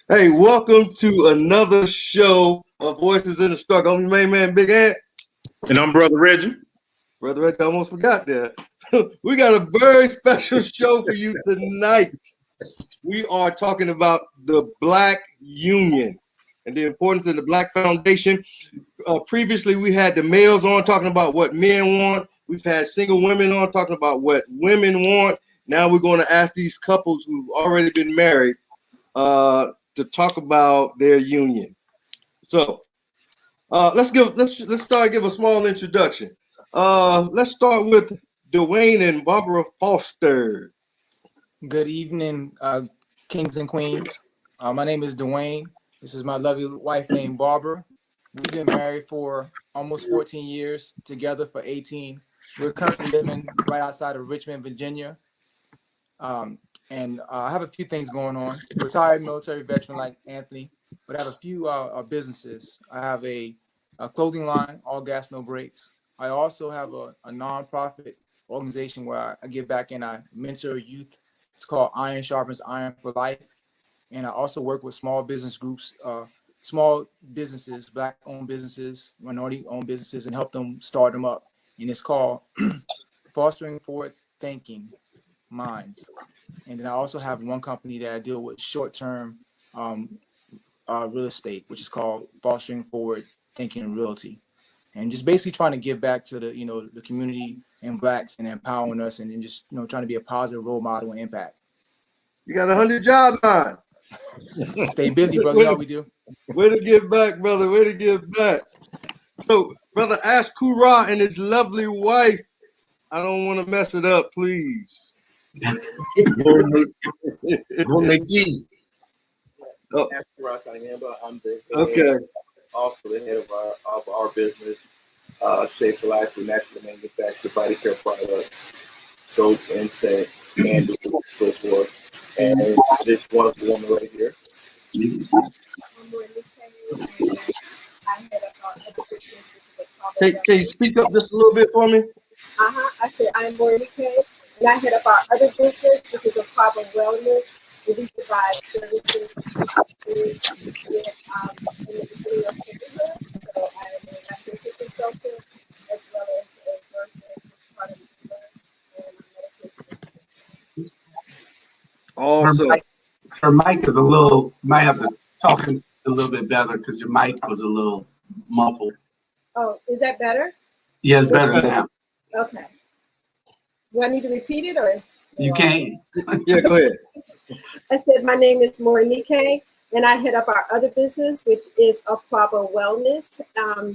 Hey, welcome to another show of Voices in the Struggle. I'm your main man, Big Ant. And I'm Brother Reggie. Brother Reggie, I almost forgot that. We got a very special show for you tonight. We are talking about the Black Union and the importance of the Black Foundation. Previously, we had the males on talking about what men want. We've had single women on talking about what women want. Now we're going to ask these couples who've already been married to talk about their union. So let's give a small introduction. Let's start with Dwayne and Barbara Foster. Good evening, kings and queens. My name is Dwayne. This is my lovely wife named Barbara. We've been married for almost 14 years, together for 18. We're currently living right outside of Richmond, Virginia. And I have a few things going on. Retired military veteran like Anthony, but I have a few businesses. I have a clothing line, All Gas, No Breaks. I also have a nonprofit organization where I give back and I mentor youth. It's called Iron Sharpens Iron for Life. And I also work with small business groups, small businesses, Black-owned businesses, minority-owned businesses, and help them start them up. And it's called Fostering Forward Thinking Minds. And then I also have one company that I deal with short-term real estate, which is called Fostering Forward Thinking Realty. And just basically trying to give back to the community and Blacks and empowering us and just, trying to be a positive role model and impact. You got 100 jobs on. Stay busy, brother. You know how we do. Way to give back, brother. Way to give back. So, brother, ask Kura and his lovely wife. I don't want to mess it up, please. Okay. Also the head of our business, Shape for Life. We naturally manufacture body care products, soaps, insects, and so forth. And this wonderful woman right here. Can you speak up just a little bit for me? I said I'm Morinike, and I head up our other business, which is a problem wellness. We provide services in the beginning of neighborhood. So I am a medical consultant as well as a birth and postpartum and Awesome. Her mic is a little, might have to talk a little bit better because your mic was a little muffled. Oh, is that better? Yeah, it's better now. Okay. Do I need to repeat it or? You can. Yeah, go ahead. I said my name is Morinike, and I head up our other business, which is Aquaba Wellness.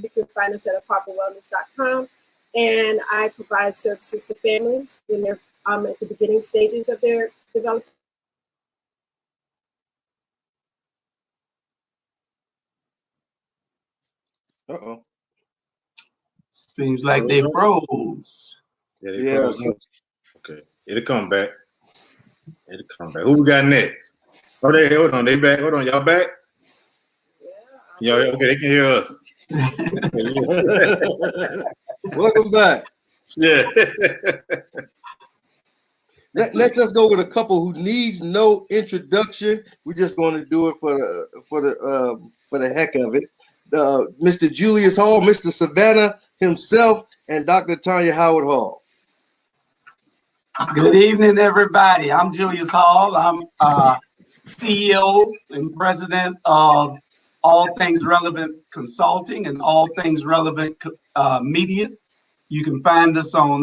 You can find us at aquabawellness.com, and I provide services to families when they're at the beginning stages of their development. Seems like they froze. Yeah, they Yeah. froze up. Okay, it'll come back. It'll come back. Who we got next? Oh, hold on. They back. Hold on. Y'all back? Yeah. Okay, they can hear us. Welcome back. Yeah. Next, let's go with a couple who needs no introduction. We're just going to do it for the heck of it. Mr. Julius Hall, Mr. Savannah himself, and Dr. Tanya Howard Hall. Good evening, everybody. I'm Julius Hall. I'm CEO and president of All Things Relevant Consulting and All Things Relevant Media. You can find us on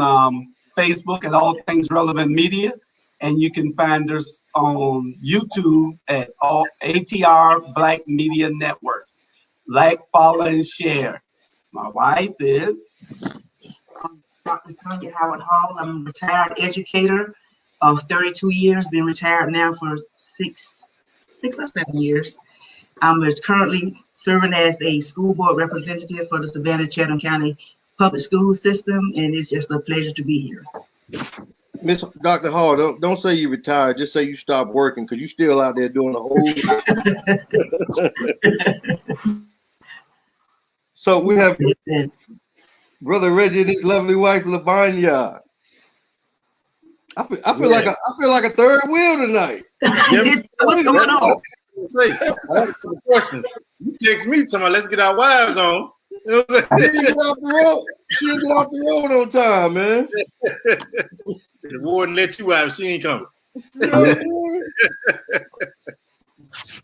Facebook at All Things Relevant Media, and you can find us on YouTube at ATR Black Media Network. Like, follow, and share. My wife is Dr. Tanya Howard Hall. I'm a retired educator of 32 years, been retired now for six or 7 years. I'm currently serving as a school board representative for the Savannah-Chatham County Public School System, and it's just a pleasure to be here. Miss Dr. Hall, don't say you retired, just say you stopped working, because you're still out there doing a whole lot. So we have Brother Reggie and his lovely wife, Lavanya. I feel like a third wheel tonight. What's going on? Questions. You text me, tell me, let's get our wives on. You know what I'm She didn't get off the road. She didn't get off the road on time, man. The warden let you out. She ain't coming.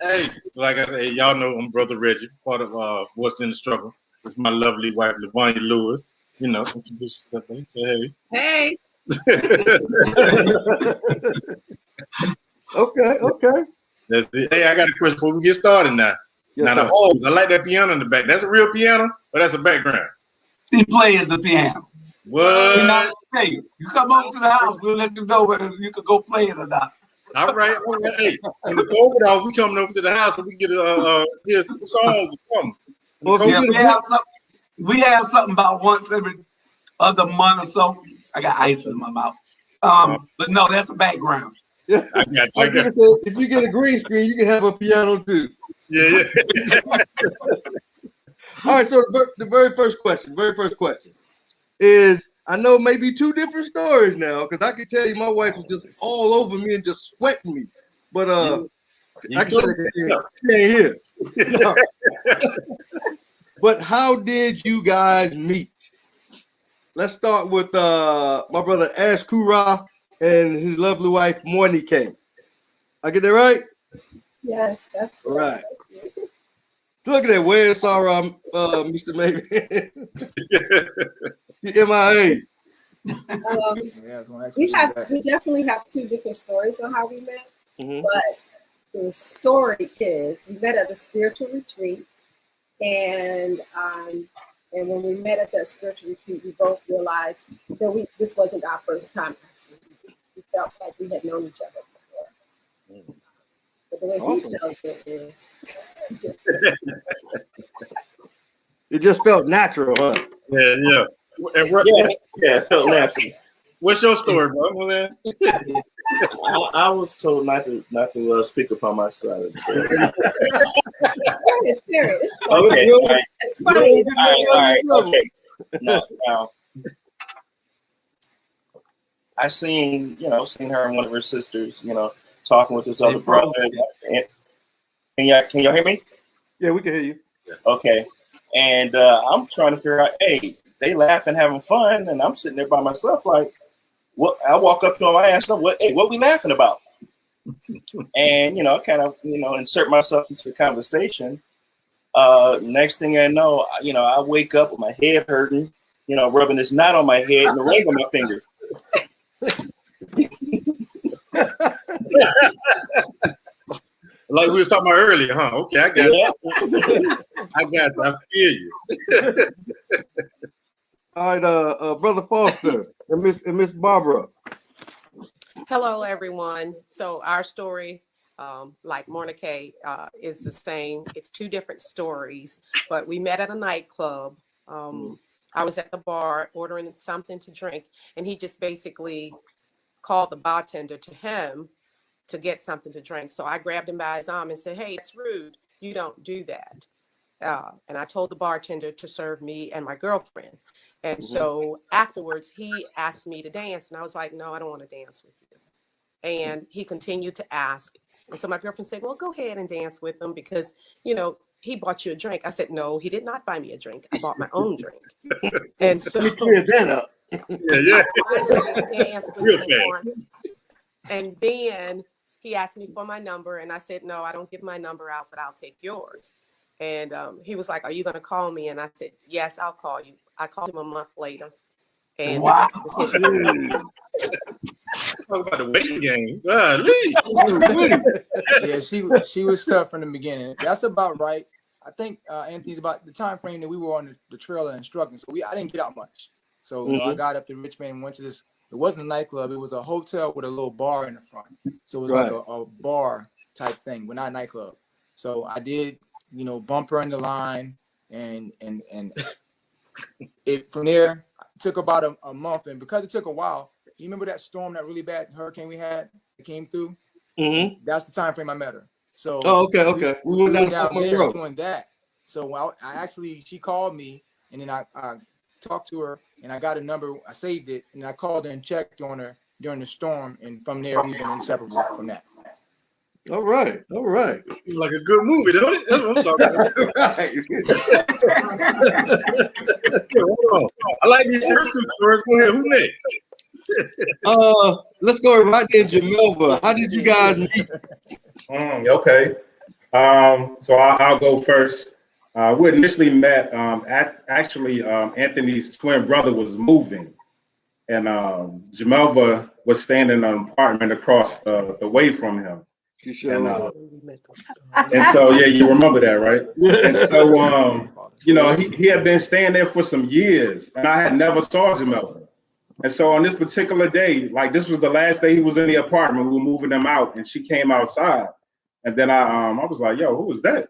Hey, like I said, y'all know I'm Brother Reggie, part of What's in the Struggle. It's my lovely wife, Lavanya Lewis. You know, introduce yourself. Say hey. Hey. Okay. That's it. Hey, I got a question before we get started now. Yes, now, the holes, I like that piano in the back. That's a real piano, or that's a background? she plays the piano. What? Hey, you come over to the house, we'll let you know whether you could go play it or not. All right. Hey, when the COVID off, we coming over to the house so we can get hear some songs from. Yeah, we have something about once every other month or so. I got ice in my mouth. But no, that's a background. Yeah. If you get a green screen, you can have a piano too. Yeah. All right, so the very first question is, I know maybe two different stories now, because I can tell you my wife was just all over me and just sweating me. But I can say that she ain't here. But how did you guys meet? Let's start with my brother Ash Kura and his lovely wife Mornike. I get that right? Yes, that's right. Look at that. Where's Sarah, Mr. Maybe? MIA. We definitely have two different stories on how we met. But the story is we met at a spiritual retreat, and when we met at that spiritual retreat, we both realized that this wasn't our first time. We felt like we had known each other before. But the way he tells it is it just felt natural, huh? Yeah. And it felt natural. What's your story, bro? I was told not to speak upon my side of the story. Spirit. Okay. It's funny. All right. Okay. Now, I seen her and one of her sisters, talking with this other brother. Can y'all hear me? Yeah, we can hear you. Yes. Okay. And I'm trying to figure out, hey, they laughing, having fun, and I'm sitting there by myself, like, what? I walk up to them, I ask them, what we laughing about? And I kind of insert myself into the conversation. Next thing I know, I wake up with my head hurting, rubbing this knot on my head and the ring on my finger. Like we was talking about earlier, huh? Okay, I got it. I feel you. All right, Brother Foster and Miss Barbara. Hello, everyone. So our story, like Mornike, is the same. It's two different stories, but we met at a nightclub. I was at the bar ordering something to drink, and he just basically called the bartender to him to get something to drink. So I grabbed him by his arm and said, "Hey, it's rude. You don't do that." And I told the bartender to serve me and my girlfriend. And so afterwards, he asked me to dance. And I was like, "No, I don't want to dance with you." And he continued to ask. And so my girlfriend said, "Well, go ahead and dance with him because, you know, he bought you a drink." I said, "No, he did not buy me a drink. I bought my own drink." And so you cleared that up. Yeah. I finally danced with him once. And then he asked me for my number. And I said, "No, I don't give my number out, but I'll take yours." And he was like, "Are you going to call me?" And I said, "Yes, I'll call you." I called him a month later. And wow. Talk about the waiting game. Yeah, she was tough from the beginning. That's about right. I think Anthony's about the time frame that we were on the trailer instructing. So I didn't get out much. So you know, I got up to Richmond and went to this. It wasn't a nightclub. It was a hotel with a little bar in the front. So it was like a bar type thing, but not a nightclub. So I did, you know, bump her in the line, and it from there took about a month. And because it took a while, you remember that storm, that really bad hurricane we had that came through? That's the time frame I met her. So okay. We went down there doing that. So I actually, she called me, and then I talked to her, and I got a number. I saved it, and I called her and checked on her during the storm, and from there we've been inseparable from that. All right. Like a good movie, don't it? That's what I'm talking about. Right. I like these first two stories. Go ahead. Who next? Let's go right there, Jamelva. How did you guys meet? Okay. So I'll go first. We initially met. Actually, Anthony's twin brother was moving, and Jamelva was staying in an apartment across the way from him. And so, yeah, you remember that, right? And so, you know, he had been staying there for some years, and I had never saw Jamelva. And so on this particular day, like this was the last day he was in the apartment, we were moving him out, and she came outside. And then I was like, "Yo, who was that?"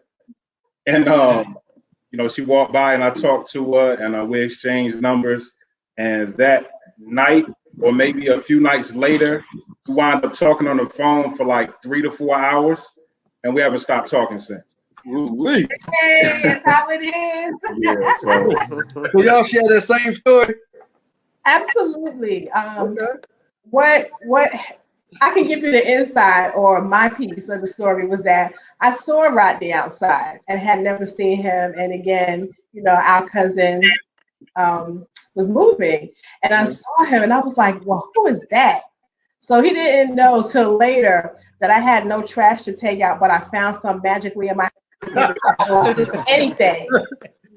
And you know, she walked by, and I talked to her, and we exchanged numbers. And that night, or maybe a few nights later, we wound up talking on the phone for like 3 to 4 hours, and we haven't stopped talking since. Ooh-wee. Hey, that's how it is. Yeah, So y'all share that same story? Absolutely. What I can give you the inside, or my piece of the story, was that I saw Rodney outside and had never seen him. And again, you know, our cousin was moving, and I saw him, and I was like, "Well, who is that?" So he didn't know till later that I had no trash to take out, but I found some magically in my anything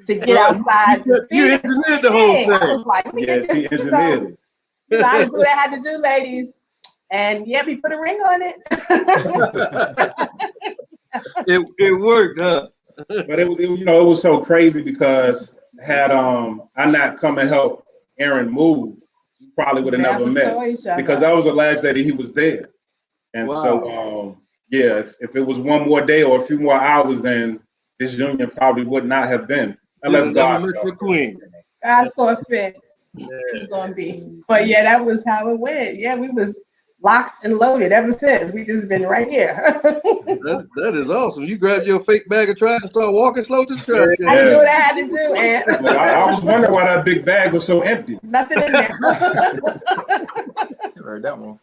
to get outside. You engineered the whole thing. I was like, "Let me get this." You know, I had to do what I had to do, ladies. And yeah, we put a ring on it. It worked, huh? But it was so crazy because had I not come and help Aaron move, we probably would have never met, because that was the last day that he was there. And so yeah, if it was one more day or a few more hours, then this union probably would not have been, unless God saw the queen. God saw fit. It's gonna be. But yeah, that was how it went. Yeah, we was locked and loaded ever since. We just been right here. That is awesome. You grabbed your fake bag of trash and started walking slow to the trash. I didn't do what I had to do, and I was wondering why that big bag was so empty. nothing in there. Heard that one.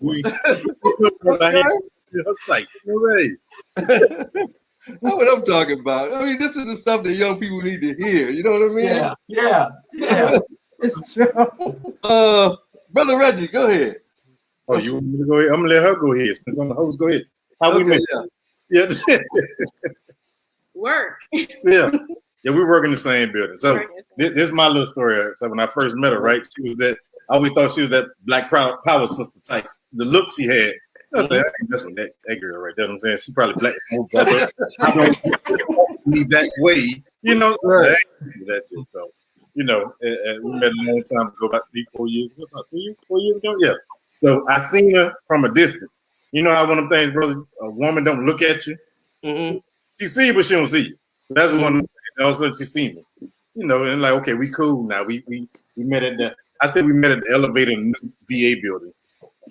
That's what I'm talking about. I mean, this is the stuff that young people need to hear. You know what I mean? Yeah. It's true. Brother Reggie, go ahead. Oh, you want me to go ahead? I'm gonna let her go ahead since I'm the host. Go ahead. How we met? Yeah. Work. Yeah, we work in the same building. So this is my little story. So when I first met her, right, she was that. I always thought she was that Black Power sister type. The look she had, I was like, I think that's what that girl right there. You know what I'm saying, she probably black. I don't need that way, you know. Right. That's it. So, you know, we met a long time ago, about 3-4 years ago. About 3-4 years ago, yeah. So I seen her from a distance. You know how one of them things, brother, a woman don't look at you. Mm-hmm. She see you, but she don't see you. That's one. All of a sudden she see me. you know, and like, okay, we cool now. We met at the. I said we met at the elevator in the new VA building.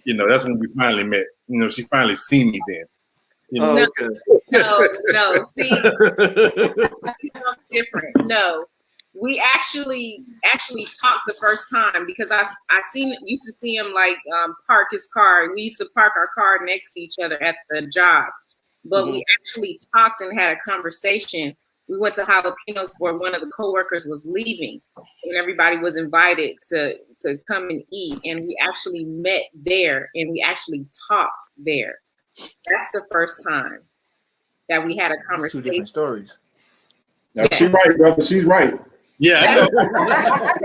You know, that's when we finally met. You know, she finally seen me then. You know? No, Okay. no. See, something different. No, we actually talked the first time because used to see him like park his car. We used to park our car next to each other at the job, but we actually talked and had a conversation. We went to Jalapenos where one of the coworkers was leaving, and everybody was invited to come and eat. And we actually met there, and we actually talked there. That's the first time that we had a conversation. Two different stories. Now, she's right, brother. She's right. Yeah, I know.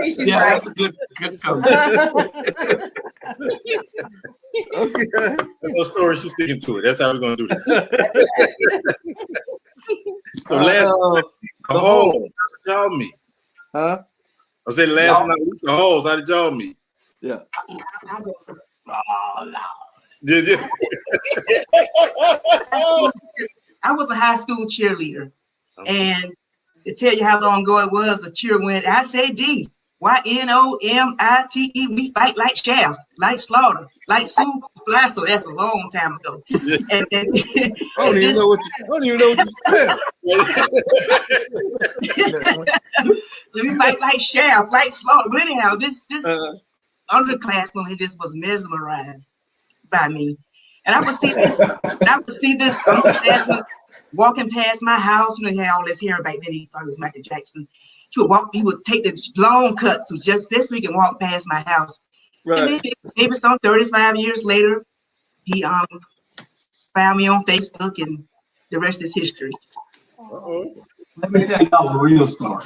Yeah, that's a good comment. Okay. That's her story. She's sticking to it. That's how we're gonna do this. So last the hole. how did y'all meet? Huh? I said last night the holes. How did y'all meet? Yeah. I go first. Oh, no. Yeah. I was a high school cheerleader, and to tell you how long ago it was, the cheer went, I say D, YNOMITE, we fight like Shaft, like Slaughter, like Sue Blaster. That's a long time ago. And I don't even know what you said. We fight like Shaft, like Slaughter. But anyhow, this underclassman, he just was mesmerized by me. And I would see this underclassman walking past my house. You know, he had all this hair back then. He thought it was Michael Jackson. He would take the long cuts so just this week and walk past my house. Right. And maybe some 35 years later, he found me on Facebook, and the rest is history. Let me tell y'all a real story.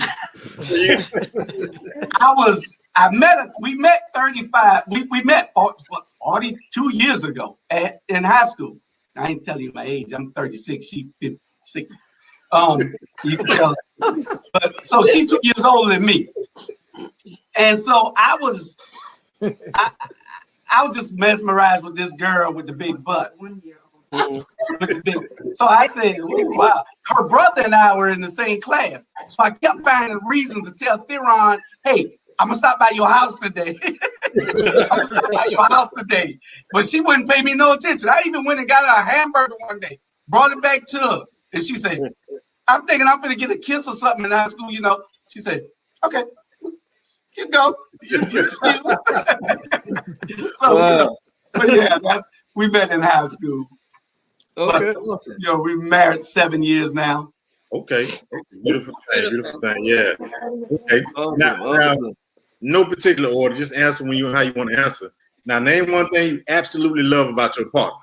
We met 35, we met 42 years ago in high school. I ain't telling you my age. I'm 36, she 56. You can tell. But so she's 2 years older than me. And so I was just mesmerized with this girl with the big butt. 1 year old. So I said, wow, her brother and I were in the same class. So I kept finding reasons to tell Theron, hey, I'm gonna stop by your house today. But she wouldn't pay me no attention. I even went and got her a hamburger one day, brought it back to her. And she said, I'm thinking I'm gonna get a kiss or something in high school, you know. She said, okay, you go. So, Wow. but yeah, we met in high school. Okay. But, you know, we're married 7 years now. Okay. Beautiful thing. Yeah. Okay. Awesome. Now, no particular order. Just answer how you want to answer. Now, name one thing you absolutely love about your partner.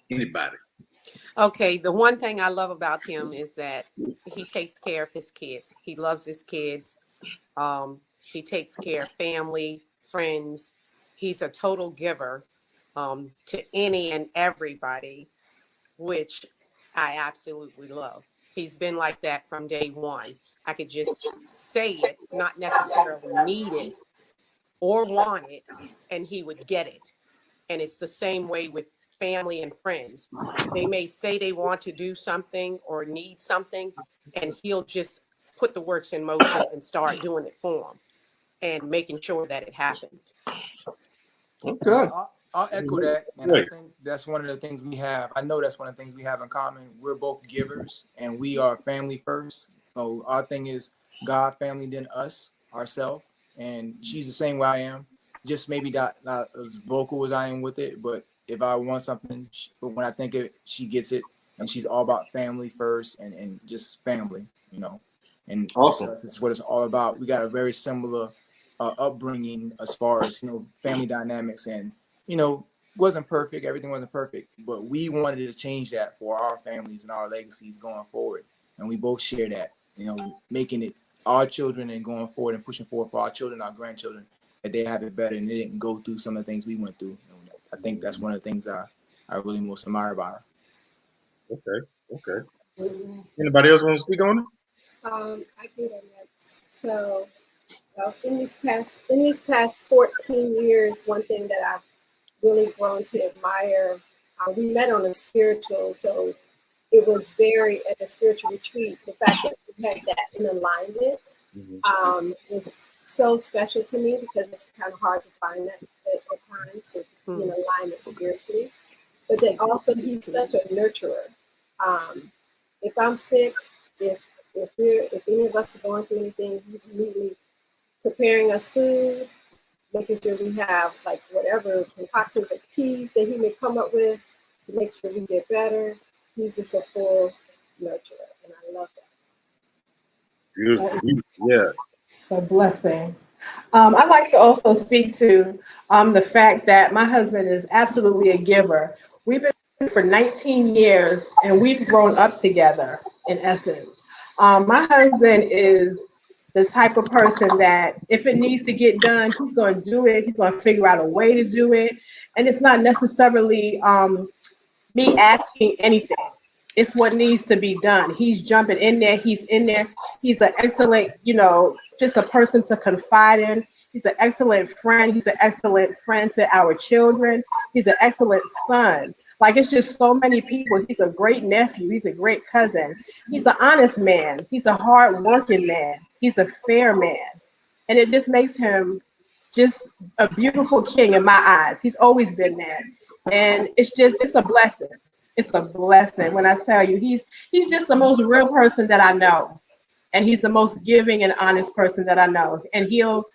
Anybody? Okay, the one thing I love about him is that he takes care of his kids. He loves his kids. He takes care of family, friends. He's a total giver to any and everybody, which I absolutely love. He's been like that from day one. I could just say it, not necessarily need it or want it, and he would get it. And it's the same way with family and friends. They may say they want to do something or need something, and he'll just put the works in motion and start doing it for them and making sure that it happens. Okay. I'll echo that, and I think that's one of the things we have. I know that's one of the things we have in common. We're both givers, and we are family first. So our thing is God, family, then us, ourselves. And she's the same way I am. Just maybe not as vocal as I am with it, but if I want something, but when I think of it, she gets it, and she's all about family first and just family, you know. And awesome. That's what it's all about. We got a very similar upbringing as far as, you know, family dynamics, and you know, wasn't perfect. Everything wasn't perfect, but we wanted to change that for our families and our legacies going forward. And we both share that, you know, making it our children and going forward and pushing forward for our children, our grandchildren, that they have it better and they didn't go through some of the things we went through. And I think that's one of the things I really most admire about her. Okay. Anybody else want to speak on it? I can go next. So, in these past 14 years, one thing that I've really grown to admire, we met on a spiritual, so it was at a spiritual retreat. The fact that we had that in alignment. It's so special to me because it's kind of hard to find that at times to be in alignment spiritually. But then also he's such a nurturer. If I'm sick, if any of us are going through anything, he's immediately preparing us food, making sure we have like whatever concoctions of teas that he may come up with to make sure we get better. He's just a full nurturer, and I love that. Beautiful. Yeah. A blessing. I'd like to also speak to the fact that my husband is absolutely a giver. We've been for 19 years, and we've grown up together, in essence. My husband is the type of person that if it needs to get done, he's going to do it. He's going to figure out a way to do it. And it's not necessarily me asking anything. It's what needs to be done. He's jumping in there. He's in there. He's an excellent, just a person to confide in. He's an excellent friend. He's an excellent friend to our children. He's an excellent son. Like, it's just so many people. He's a great nephew. He's a great cousin. He's an honest man. He's a hard-working man. He's a fair man. And it just makes him just a beautiful king in my eyes. He's always been that. And it's a blessing. It's a blessing when I tell you he's just the most real person that I know. And he's the most giving and honest person that I know. And he'll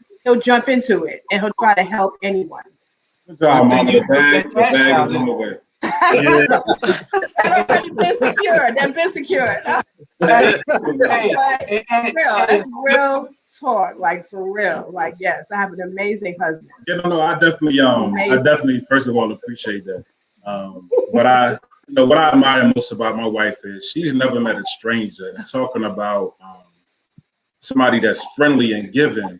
jump into it and he'll try to help anyone. Good job, Mama. The bag is on the way. They've been secured. But it's real talk, like for real. Like, yes, I have an amazing husband. No, I definitely, first of all, appreciate that. But what I admire most about my wife is she's never met a stranger. And talking about somebody that's friendly and giving,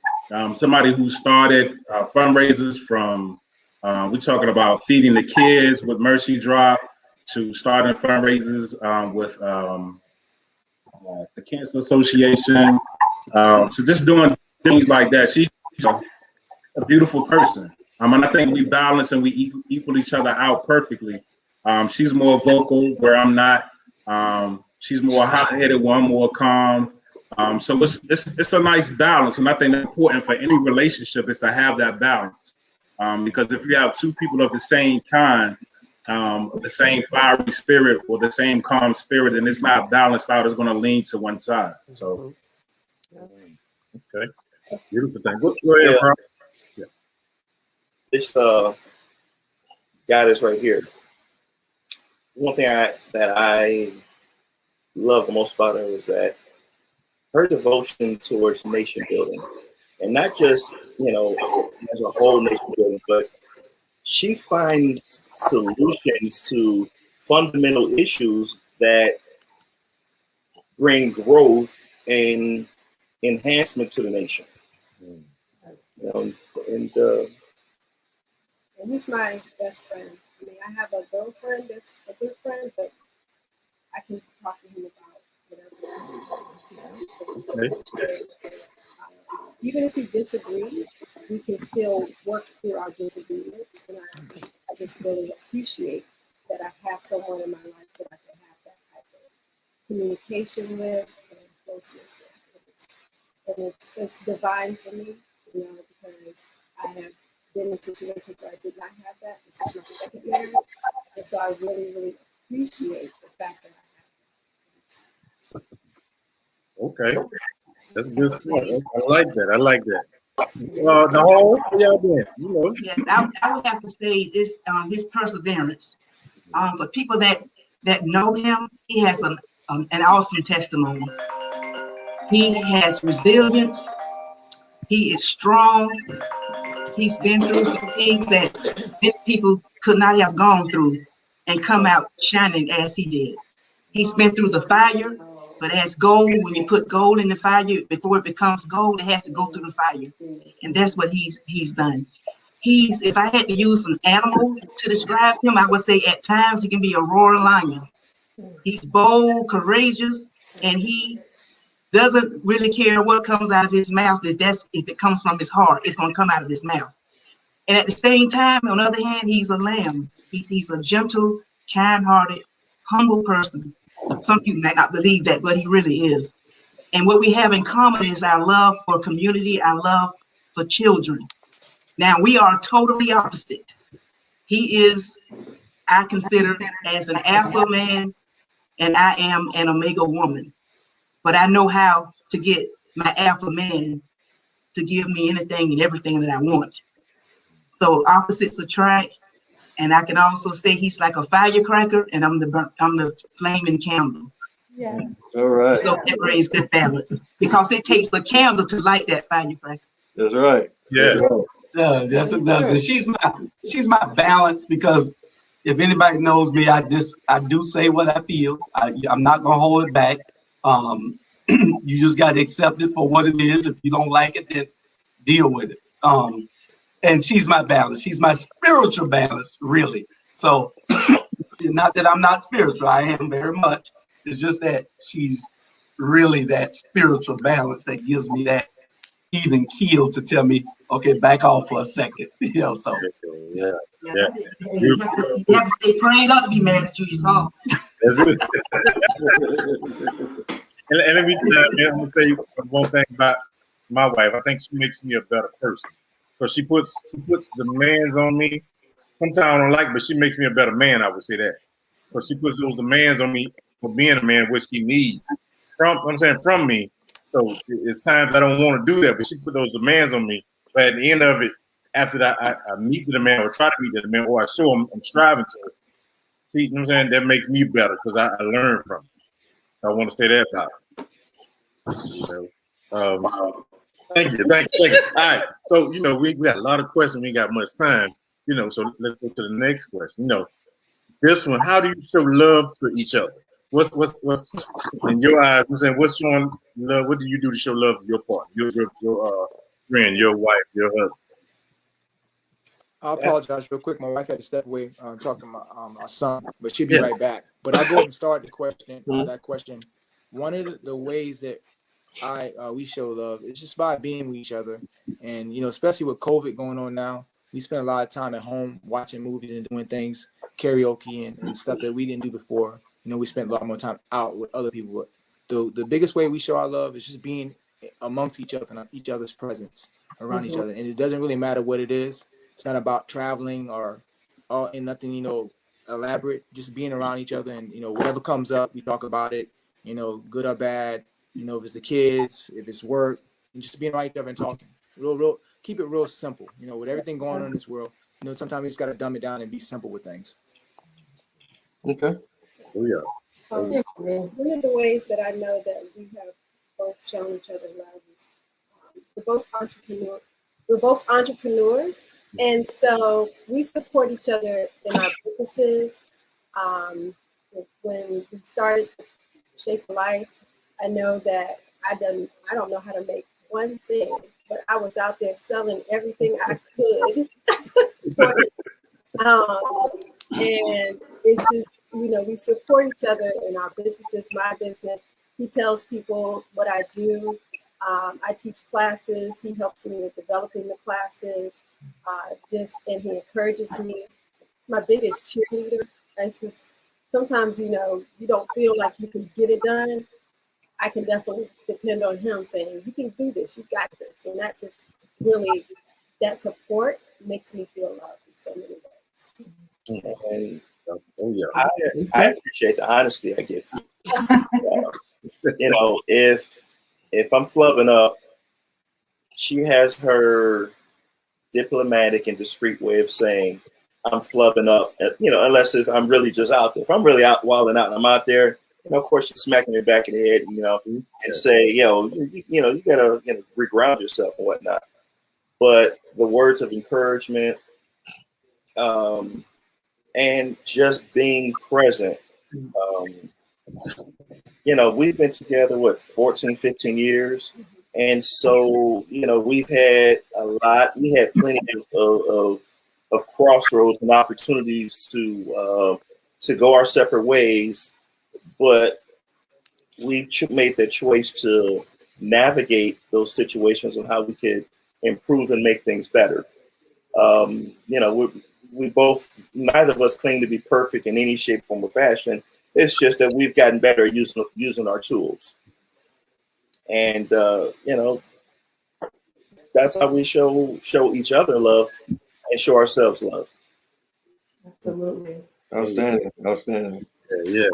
somebody who started fundraisers from, we're talking about feeding the kids with Mercy Drop to starting fundraisers with the Cancer Association. So just doing things like that. She's a beautiful person. And I think we balance and we equal each other out perfectly. She's more vocal where I'm not. She's more hot-headed where I'm more calm. So it's a nice balance, and I think that's important for any relationship is to have that balance. Because if you have two people of the same kind, the same fiery spirit or the same calm spirit, and it's not balanced out, it's going to lean to one side. So, okay, beautiful thing. Go ahead, bro. Yeah. This guy that's right here. One thing that I love the most about her is that her devotion towards nation building, and not just as a whole nation building, but she finds solutions to fundamental issues that bring growth and enhancement to the nation. And he's my best friend. I mean, I have a girlfriend that's a good friend, but I can talk to him about whatever. Even if we disagree, we can still work through our disagreements. And I just really appreciate that I have someone in my life that I can have that type of communication with and closeness with. And it's divine for me, because I have been in situations where I did not have that. This is my second marriage. And so I really, really appreciate the fact that I have that. Okay. That's good stuff. I like that. The whole, how y'all doing? Yes, I would have to say this his perseverance. For people that know him, he has an awesome testimony. He has resilience. He is strong. He's been through some things that people could not have gone through and come out shining as he did. He's been through the fire, but as gold, when you put gold in the fire, before it becomes gold, it has to go through the fire. And that's what he's done. If I had to use an animal to describe him, I would say at times he can be a roaring lion. He's bold, courageous, and he doesn't really care what comes out of his mouth. If it comes from his heart, it's going to come out of his mouth. And at the same time, on the other hand, he's a lamb. He's a gentle, kind-hearted, humble person. Some people might not believe that, but he really is. And what we have in common is our love for community, our love for children. Now, we are totally opposite. He is, I consider, as an alpha man, and I am an omega woman. But I know how to get my alpha man to give me anything and everything that I want. So opposites attract. And I can also say he's like a firecracker, and I'm the flaming candle. Yeah. All right. So that brings good balance, because it takes a candle to light that firecracker. That's right. Yeah. That's right. It does. Yes, it does. And she's my balance, because if anybody knows me, I do say what I feel. I'm not gonna hold it back. You just got to accept it for what it is. If you don't like it, then deal with it. And she's my balance. She's my spiritual balance, really. So, not that I'm not spiritual, I am very much. It's just that she's really that spiritual balance that gives me that even keel to tell me, okay, back off for a second. So. Yeah. You have to stay prayed up to be mad at you, you saw. And let me I'm gonna say one thing about my wife. I think she makes me a better person, because she puts demands on me. Sometimes I don't like, but she makes me a better man. I would say that, because she puts those demands on me for being a man, which she needs from me. So it's times I don't want to do that, but she put those demands on me. But at the end of it, after that, I meet the demand, or try to meet the demand, or I show them I'm striving to it. See, you know what I'm saying? That makes me better, because I learn from it. I want to say that about it. Thank you. All right. So, we got a lot of questions. We ain't got much time, so let's go to the next question. This one, how do you show love to each other? What's in your eyes? I'm saying, what's showing love? What do you do to show love to your partner, your friend, your wife, your husband? I apologize real quick. My wife had to step away talking to my son, but she'll be right back. But I'll go ahead and start the question. That question. One of the ways that we show love is just by being with each other, and especially with COVID going on now, we spend a lot of time at home watching movies and doing things, karaoke and stuff that we didn't do before. We spent a lot more time out with other people. But the biggest way we show our love is just being amongst each other and each other's presence around each other, and it doesn't really matter what it is. It's not about traveling or and nothing, elaborate. Just being around each other, and whatever comes up, we talk about it. Good or bad. If it's the kids, if it's work, and just being right there and talking. Real, keep it real simple. With everything going on in this world, sometimes we just gotta dumb it down and be simple with things. Okay. Oh yeah. One of the ways that I know that we have both shown each other love is we're both entrepreneurs, and so we support each other in our businesses. When we started Shape of Life, I know that I don't know how to make one thing, but I was out there selling everything I could. And it's just, we support each other in our businesses. My business, he tells people what I do. I teach classes. He helps me with developing the classes. And he encourages me. My biggest cheerleader. It's just, sometimes, you don't feel like you can get it done. I can definitely depend on him saying, you can do this, you got this. And that just really, that support makes me feel loved in so many ways. And I appreciate the honesty I get. If I'm flubbing up, she has her diplomatic and discreet way of saying, I'm flubbing up, unless I'm really just out there. If I'm really out wilding out and I'm out there, of course, she's smacking me back in the head, and say, you gotta reground yourself and whatnot. But the words of encouragement, and just being present. We've been together, 14, 15 years. And so, we've had a lot, we had plenty of crossroads and opportunities to go our separate ways. But we've made the choice to navigate those situations and how we could improve and make things better. We both, neither of us claim to be perfect in any shape, form, or fashion. It's just that we've gotten better at using our tools. And you know, that's how we show each other love and show ourselves love. Absolutely. Outstanding. Outstanding.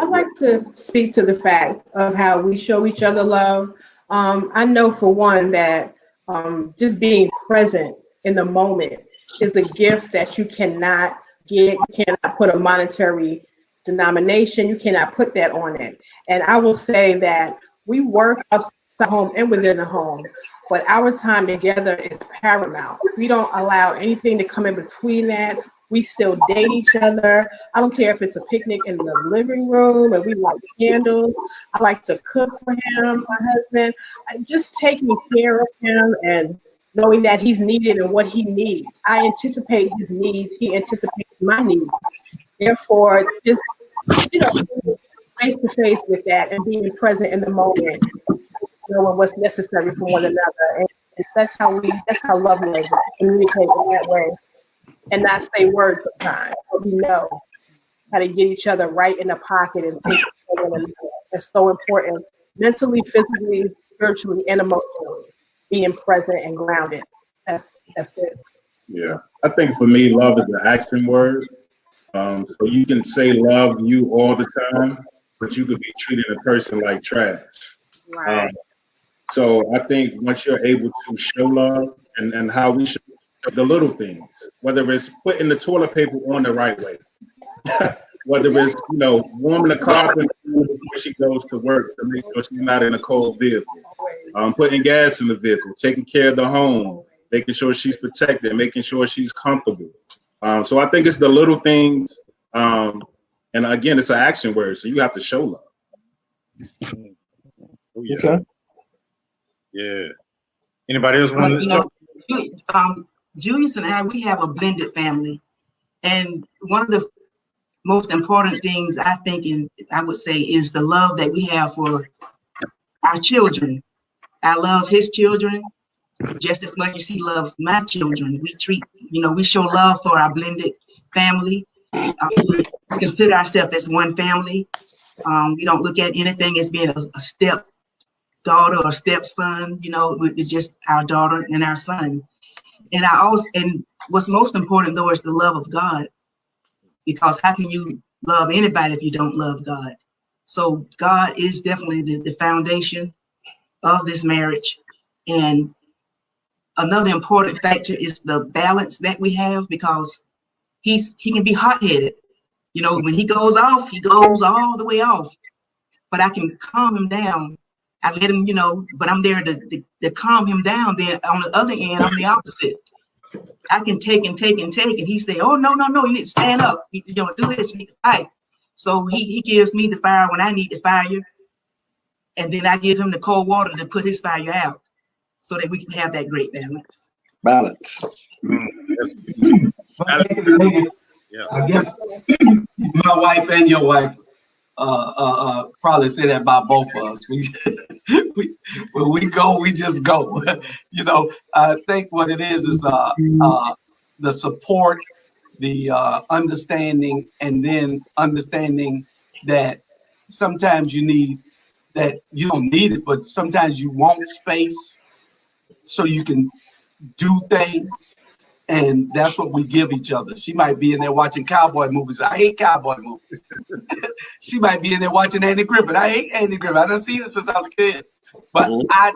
I'd like to speak to the fact of how we show each other love. I know for one that just being present in the moment is a gift that you cannot get. You cannot put a monetary denomination. You cannot put that on it. And I will say that we work outside the home and within the home, but our time together is paramount. We don't allow anything to come in between that. We still date each other. I don't care if it's a picnic in the living room and we light candles. I like to cook for him, my husband. Just taking care of him and knowing that he's needed and what he needs. I anticipate his needs. He anticipates my needs. Therefore, just, you know, face to face with that and being present in the moment, knowing what's necessary for one another. And that's how love language communicate in that way. And not say words sometimes, but we know how to get each other right in the pocket and take care of one another. That's so important, mentally, physically, spiritually, and emotionally. Being present and grounded. That's it. Yeah, I think for me, love is an action word. So you can say love you all the time, but you could be treating a person like trash. Right. So I think once you're able to show love and how we show the little things, whether it's putting the toilet paper on the right way, whether it's, you know, warming the car before she goes to work to make sure she's not in a cold vehicle, putting gas in the vehicle, taking care of the home, making sure she's protected, making sure she's comfortable. So I think it's the little things, and again, it's an action word, so you have to show love. Oh, yeah. Okay. Yeah. Anybody else want to? You know, Julius and I, we have a blended family, and one of the most important things I think, and I would say, is the love that we have for our children. I love his children just as much as he loves my children. We show love for our blended family. We consider ourselves as one family. We don't look at anything as being a step daughter or stepson. You know, it's just our daughter and our son. And what's most important though is the love of God, because how can you love anybody if you don't love God? So God is definitely the foundation of this marriage. And another important factor is the balance that we have, because he can be hot-headed. You know, when he goes off, he goes all the way off. But I can calm him down. I let him, you know, but I'm there to calm him down. Then on the other end, I'm the opposite. I can take and he say, oh, no, you need to stand up. You don't do this, you need to fight. So he gives me the fire when I need the fire. And then I give him the cold water to put his fire out, so that we can have that great balance. Balance. Yeah. I guess my wife and your wife probably say that about both of us. When we go, we just go. You know, I think what it is the support, the understanding, and then understanding that sometimes you need that you don't need it, but sometimes you want space so you can do things. And that's what we give each other. She might be in there watching cowboy movies. I hate cowboy movies. She might be in there watching Andy Griffith. I hate Andy Griffith. I done seen it since I was a kid. But I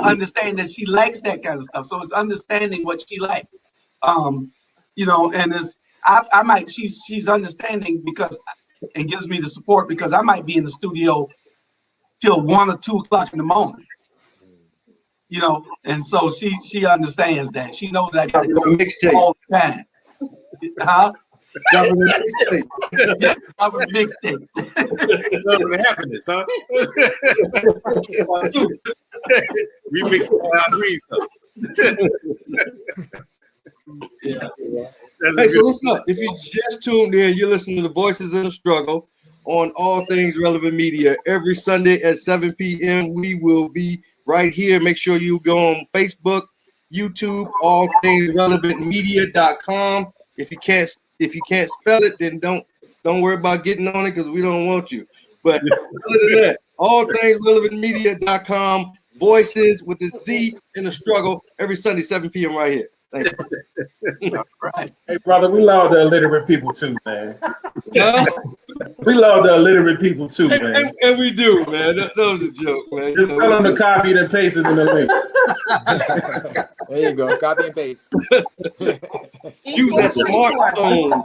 understand that she likes that kind of stuff. So it's understanding what she likes. You know, and I might, she's understanding because, and gives me the support because I might be in the studio till 1 or 2 o'clock in the morning. You know, and so she understands that. She knows that I got to go all the time. Huh? Government mixtape. Yeah, government mixtape. Government happiness, huh? We mix our green stuff. Yeah. Hey, so what's up? If you just tuned in, you're listening to the Voices in the Struggle on All Things Relevant Media. Every Sunday at 7 p.m. we will be right here. Make sure you go on Facebook, YouTube, allthingsrelevantmedia.com. If you can't spell it, then don't worry about getting on it because we don't want you. But other than that, allthingsrelevantmedia.com. Voices with the Z in the struggle every Sunday, 7 p.m. right here. Thank you. Right. Hey, brother, we love the illiterate people too, man. Huh? We love the illiterate people too, And, man. and we do, man. That was a joke, man. Just tell them to copy and paste it in the link. There you go. Copy and paste. Use that smartphone.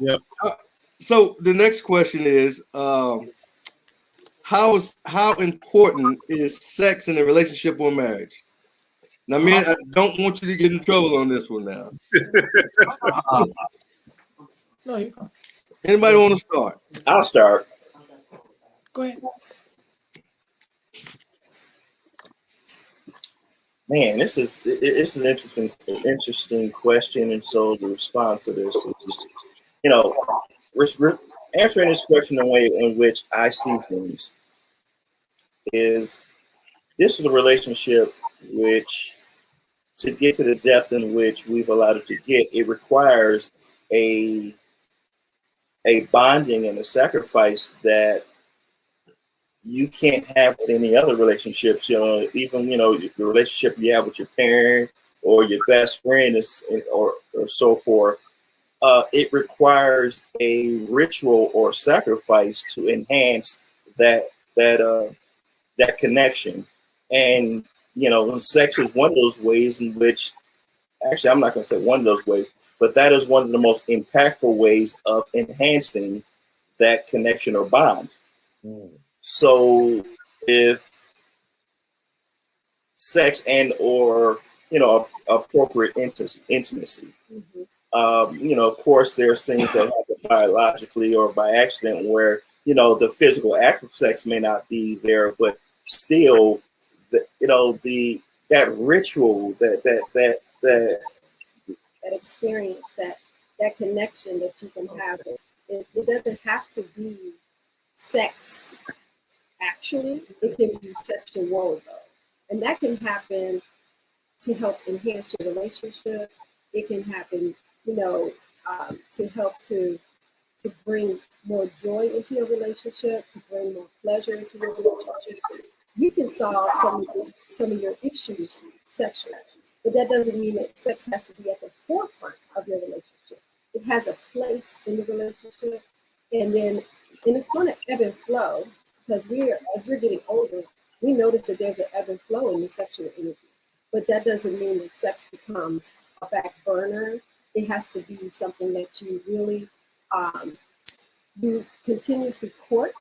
Yep. So the next question is, how important is sex in a relationship or marriage? Now, man, I don't want you to get in trouble on this one now. No, you're fine. Anybody want to start? I'll start. Go ahead. Man, it's an interesting question, and so the response to this is just, we're answering this question the way in which I see things is this is a relationship which, to get to the depth in which we've allowed it to get, it requires a bonding and a sacrifice that you can't have with any other relationships. Even the relationship you have with your parent or your best friend or so forth. It requires a ritual or sacrifice to enhance that connection. And sex is one of those ways in which, actually, I'm not going to say one of those ways, but that is one of the most impactful ways of enhancing that connection or bond. So if sex and or appropriate intimacy, of course there's things that happen biologically or by accident where the physical act of sex may not be there, but still that ritual, that experience, that connection that you can have, it doesn't have to be sex. Actually, it can be sexual though, and that can happen to help enhance your relationship. It can happen, to help to bring more joy into your relationship, to bring more pleasure into your relationship. You can solve some of your issues sexually, but that doesn't mean that sex has to be at the forefront of your relationship. It has a place in the relationship, and it's going to ebb and flow. Because as we're getting older, we notice that there's an ebb and flow in the sexual energy. But that doesn't mean that sex becomes a back burner. It has to be something that you really you continuously court,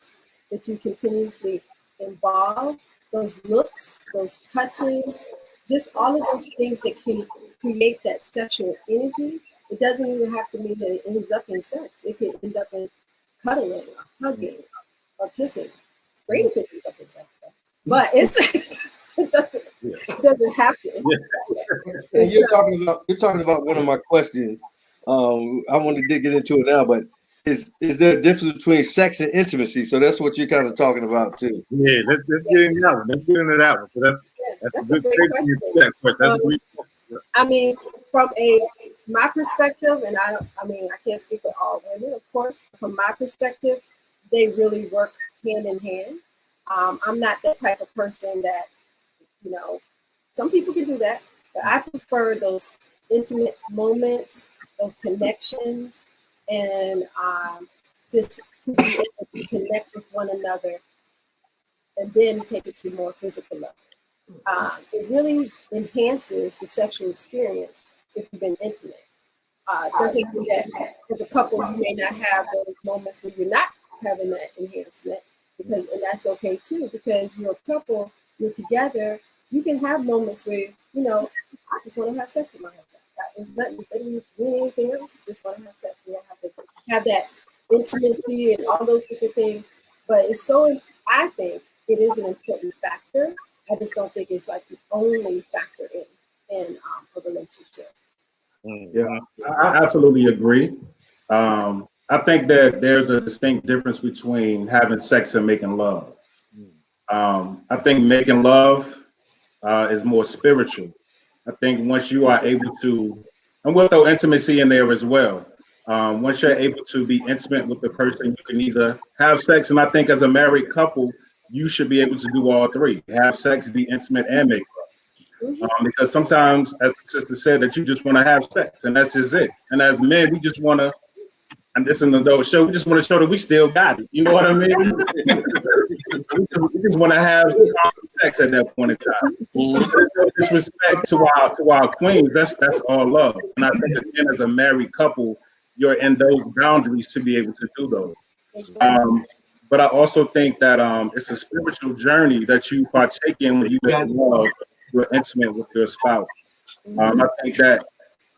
that you continuously involve, those looks, those touches, just all of those things that can create that sexual energy. It doesn't even have to mean that it ends up in sex. It can end up in cuddling or hugging or kissing. Great if it ends up in sex, but it doesn't happen. And you're talking about one of my questions. I want to dig into it now, but is there a difference between sex and intimacy? So that's what you're kind of talking about too. Yeah, let's get into that one. Let's get into that one. That's a good question. That's a great question. I mean, from my perspective, and I can't speak for all women, of course. From my perspective, they really work hand in hand. I'm not that type of person that, some people can do that, but I prefer those intimate moments, those connections, and just to be able to connect with one another and then take it to more physical level. It really enhances the sexual experience if you've been intimate. Doesn't mean that as a couple you may not have those moments where you're not having that enhancement, and that's okay too, because you're a couple, you're together, you can have moments where, I just want to have sex with my husband. It's nothing, I didn't do anything else, just want to have sex. You don't have to have that intimacy and all those different things. But I think it is an important factor. I just don't think it's like the only factor in a relationship. Yeah, I absolutely agree. I think that there's a distinct difference between having sex and making love. I think making love is more spiritual. I think once you are able to, and we'll throw intimacy in there as well. Once you're able to be intimate with the person, you can either have sex, and I think as a married couple, you should be able to do all three: have sex, be intimate, and make love. Because sometimes, as the sister said, that you just want to have sex, and that's just it. And as men, we just want to. And this is an adult show. We just want to show that we still got it. You know what I mean? we just want to have sex at that point in time. No disrespect to our queens. That's all love. And I think again, as a married couple, you're in those boundaries to be able to do those. But I also think that it's a spiritual journey that you partake in when you make love, you're intimate with your spouse. I think that,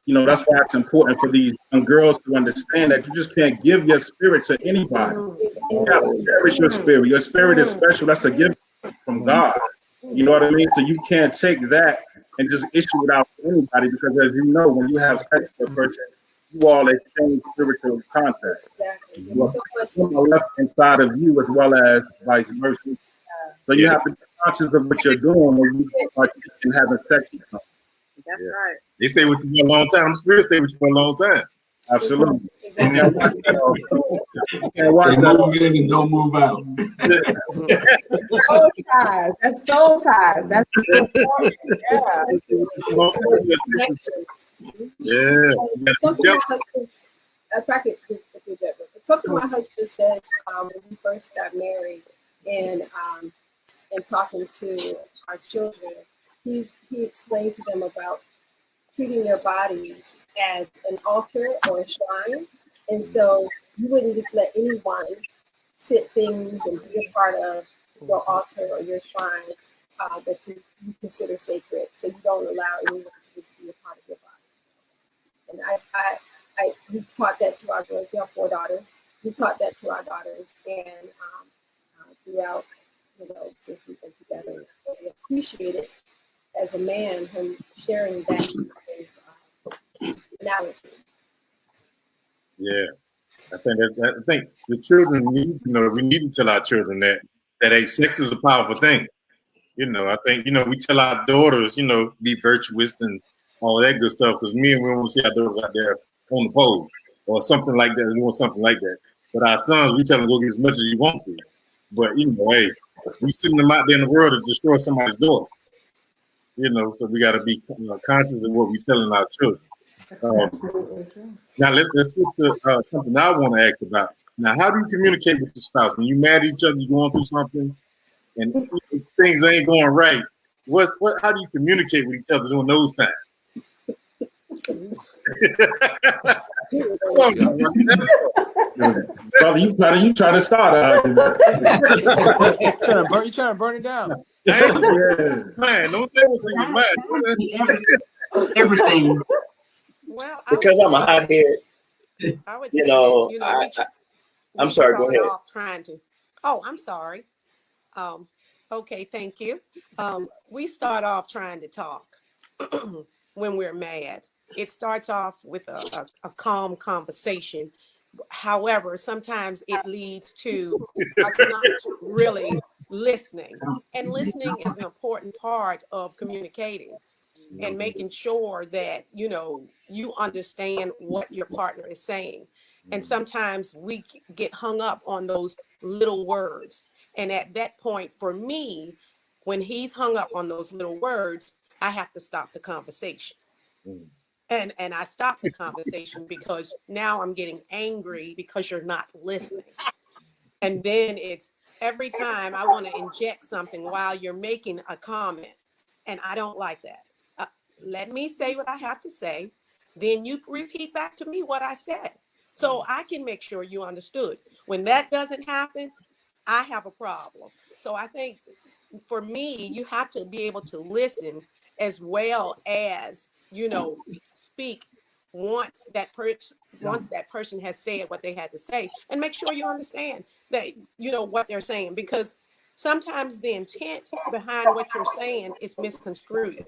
you know, that's why it's important for these young girls to understand that you just can't give your spirit to anybody. You have to cherish your spirit. Your spirit is special. That's a gift from God. You know what I mean? So you can't take that and just issue it out to anybody, because as you know, when you have sex with a person, you all exchange spiritual contact. Exactly. Left inside of you as well as vice versa. So you have to be conscious of what you're doing when you are having sex with someone. That's right. They stay with you for a long time. The spirit stay with you for a long time. Absolutely. Exactly. Move in and don't move out. Soul ties. That's soul ties. That's important. Yeah. Something my husband, if I could just something my husband said when we first got married, and talking to our children, he explained to them about treating their bodies as an altar or a shrine. And so you wouldn't just let anyone sit things and be a part of your altar or your shrine that you consider sacred. So you don't allow anyone to just be a part of your body. And we've taught that to our girls. We have 4 daughters. We taught that to our daughters, and throughout, you know, since we've been together, we appreciate it as a man, him sharing that analogy. Yeah, I think the children need to know. We need to tell our children that sex is a powerful thing. You know, I think, you know, we tell our daughters, you know, be virtuous and all that good stuff, because we want to see our daughters out there on the pole or something like that. We want something like that. But our sons, we tell them go get as much as you want to. But you know, hey, we sending them out there in the world to destroy somebody's daughter. You know, so we got to be, you know, conscious of what we're telling our children. Now let's switch to something I want to ask about. Now, how do you communicate with your spouse when you mad at each other? You're going through something, and things ain't going right. How do you communicate with each other during those times? Brother, you try to start. You trying to burn it down. Man, don't say what's in your mind. Everything. Well, because I'm a hothead. I would You say know, that, you know, I'm sorry, go ahead. Trying to. Oh, I'm sorry. Okay, thank you. We start off trying to talk when we're mad. It starts off with a calm conversation. However, sometimes it leads to us not really listening. And listening is an important part of communicating and making sure that, you know, you understand what your partner is saying. And sometimes we get hung up on those little words. And at that point, for me, when he's hung up on those little words, I have to stop the conversation. And I stop the conversation because now I'm getting angry because you're not listening. And then it's every time I want to inject something while you're making a comment. And I don't like that. Let me say what I have to say. Then you repeat back to me what I said. So I can make sure you understood. When that doesn't happen, I have a problem. So I think for me, you have to be able to listen as well as, you know, speak once that person has said what they had to say, and make sure you understand that, you know, what they're saying, because sometimes the intent behind what you're saying is misconstrued.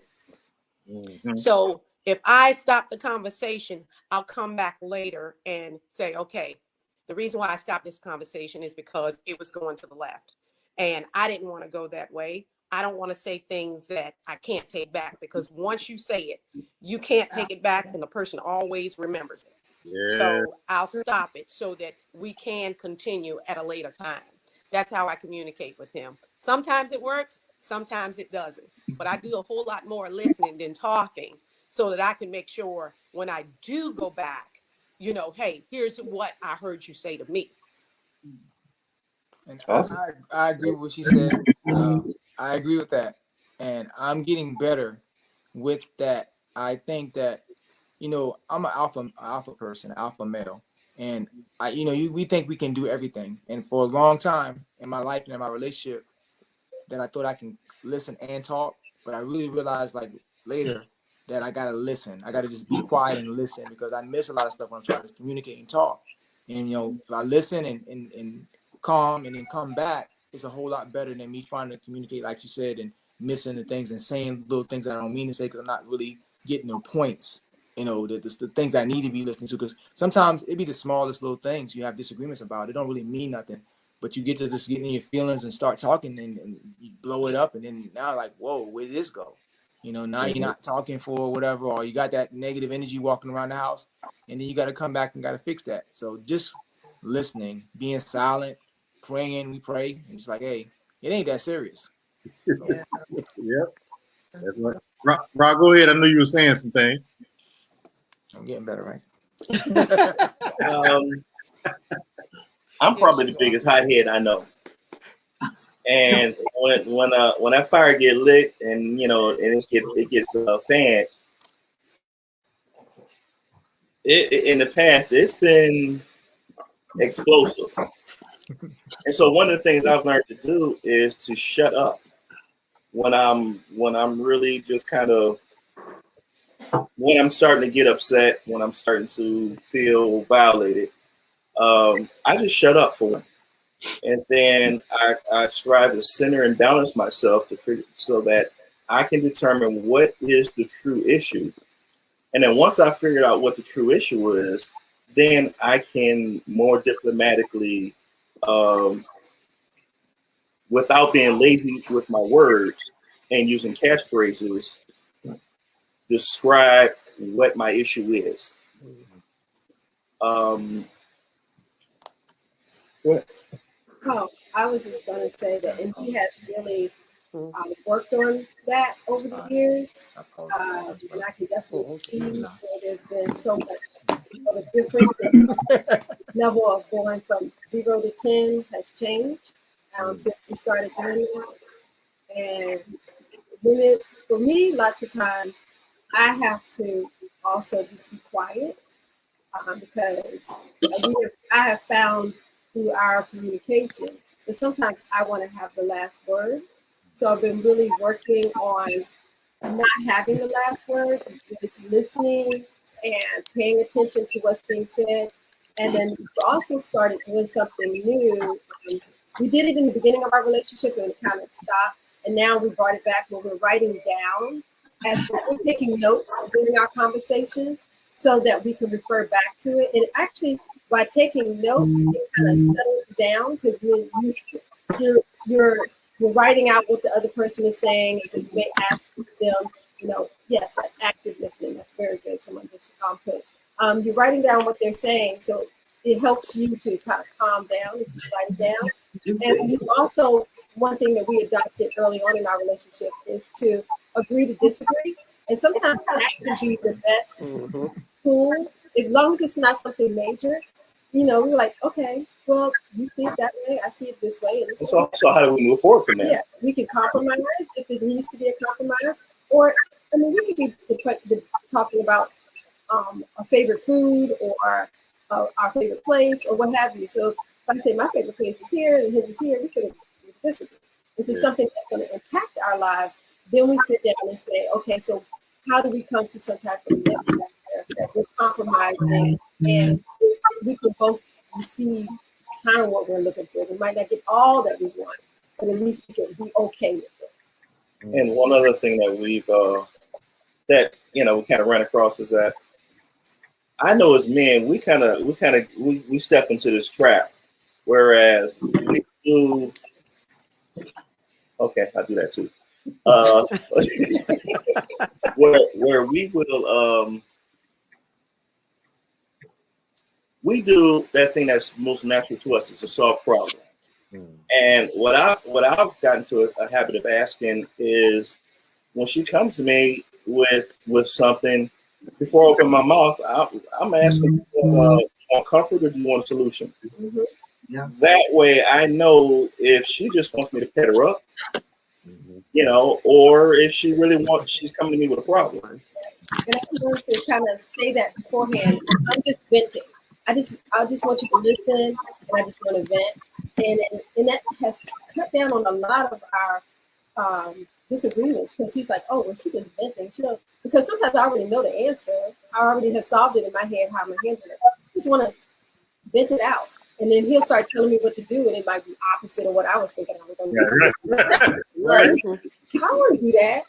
So if I stop the conversation, I'll come back later and say, okay, the reason why I stopped this conversation is because it was going to the left and I didn't want to go that way. I don't want to say things that I can't take back, because once you say it, you can't take it back and the person always remembers it. Yeah. So I'll stop it so that we can continue at a later time. That's how I communicate with him. Sometimes it works, sometimes it doesn't. But I do a whole lot more listening than talking so that I can make sure when I do go back, you know, hey, here's what I heard you say to me. And Awesome. I agree with what she said. I agree with that. And I'm getting better with that. I think that, you know, I'm an alpha person, alpha male. And we think we can do everything. And for a long time in my life and in my relationship, that I thought I can listen and talk, but I really realized like later that I gotta listen. I gotta just be quiet and listen, because I miss a lot of stuff when I'm trying to communicate and talk. And if I listen and calm and then come back, it's a whole lot better than me trying to communicate, like you said, and missing the things and saying little things that I don't mean to say because I'm not really getting the points. The things I need to be listening to, because sometimes it be the smallest little things you have disagreements about. It don't really mean nothing, but you get to just get in your feelings and start talking, and you blow it up, and then now like, whoa, where did this go? Now you're not talking for whatever, or you got that negative energy walking around the house, and then you got to come back and got to fix that. So just listening, being silent, praying, we pray, and just like, hey, it ain't that serious. Yep. That's right. Rob, go ahead. I knew you were saying something. I'm getting better, right? I'm probably the biggest hothead I know. And when that fire get lit and it gets fanned, in the past it's been explosive. And so one of the things I've learned to do is to shut up when I'm really just kind of, when I'm starting to get upset, when I'm starting to feel violated. I just shut up for one. And then I strive to center and balance myself so that I can determine what is the true issue. And then once I figured out what the true issue is, then I can more diplomatically, without being lazy with my words and using catchphrases, describe what my issue is. What? Oh, I was just going to say that, and he has really worked on that over the years. And I can definitely see that there's been so much of a difference. The level of going from 0 to 10 has changed since we started doing that. And for me, lots of times, I have to also just be quiet because I have found through our communication but sometimes I want to have the last word. So I've been really working on not having the last word, just listening and paying attention to what's being said. And then we also started doing something new. We did it in the beginning of our relationship and it kind of stopped. And now we brought it back where we're writing down as we're taking notes during our conversations so that we can refer back to it. And actually, by taking notes, it kind of settles down because when you're writing out what the other person is saying, and so you may ask them, yes, active listening. That's very good. Someone just put. You're writing down what they're saying, so it helps you to kind of calm down if you write it down. And we also, one thing that we adopted early on in our relationship is to agree to disagree. And sometimes that can be the best tool, as long as it's not something major. We're like, okay, well, you see it that way, I see it this way. And so how do we move forward from there? Yeah, we can compromise if it needs to be a compromise. Or, we could be talking about a favorite food or our favorite place or what have you. So if I say my favorite place is here and his is here, we could disagree. If it's something that's going to impact our lives, then we sit down and say, okay, so how do we come to some type of with compromising, and we can both receive kind of what we're looking for. We might not get all that we want, but at least we can be okay with it. And one other thing that we kind of ran across is that I know as men we step into this trap, whereas we do. Okay, I do that too. Where we will we do that thing that's most natural to us is to solve problems. And what I've gotten to a habit of asking is, when she comes to me with something, before I open my mouth, I'm asking, do you want comfort or do you want a solution? Mm-hmm. Yeah. That way I know if she just wants me to pet her up, you know, or if she really wants, she's coming to me with a problem. And I want to kind of say that beforehand. I'm just venting. I just want you to listen, and I just want to vent. And that has cut down on a lot of our disagreements, because he's like, oh, well, she was venting. She don't, because sometimes I already know the answer. I already have solved it in my head how I'm going to handle it. I just want to vent it out. And then he'll start telling me what to do, and it might be opposite of what I was thinking I was going to do. Right. I want to do that.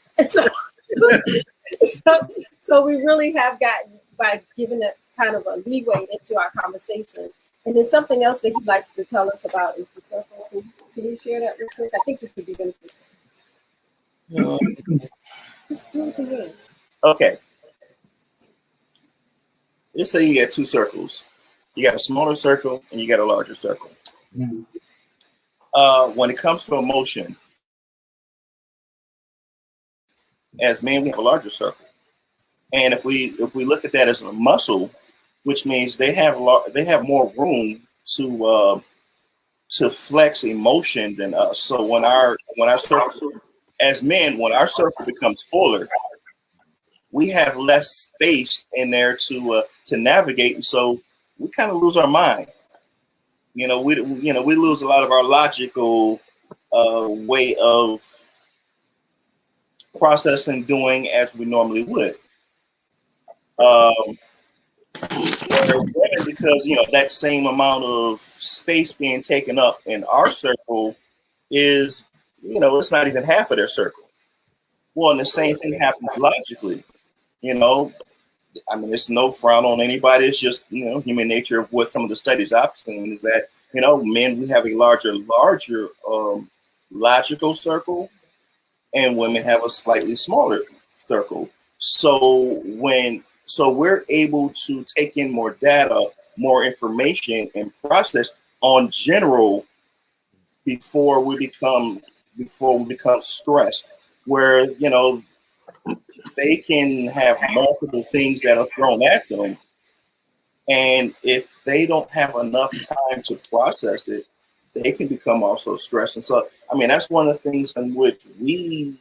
So we really have gotten, by giving that kind of a leeway into our conversations. And then something else that he likes to tell us about is the circles. Can you share that real quick? I think this would be beneficial. Just do it to me. Okay. Let's say you got two circles. You got a smaller circle and you got a larger circle. Mm-hmm. When it comes to emotion, as men, we have a larger circle. And if we look at that as a muscle, which means they have more room to flex emotion than us. So when our circle, as men, when our circle becomes fuller, we have less space in there to navigate, and so we kind of lose our mind. We lose a lot of our logical way of processing, doing as we normally would. Because that same amount of space being taken up in our circle is, it's not even half of their circle. Well, and the same thing happens logically. It's no frown on anybody. It's just, human nature of what some of the studies I've seen is that, men, we have a larger logical circle, and women have a slightly smaller circle. So we're able to take in more data, more information, and process on general before we become stressed, where, they can have multiple things that are thrown at them. And if they don't have enough time to process it, they can become also stressed. And so, that's one of the things in which we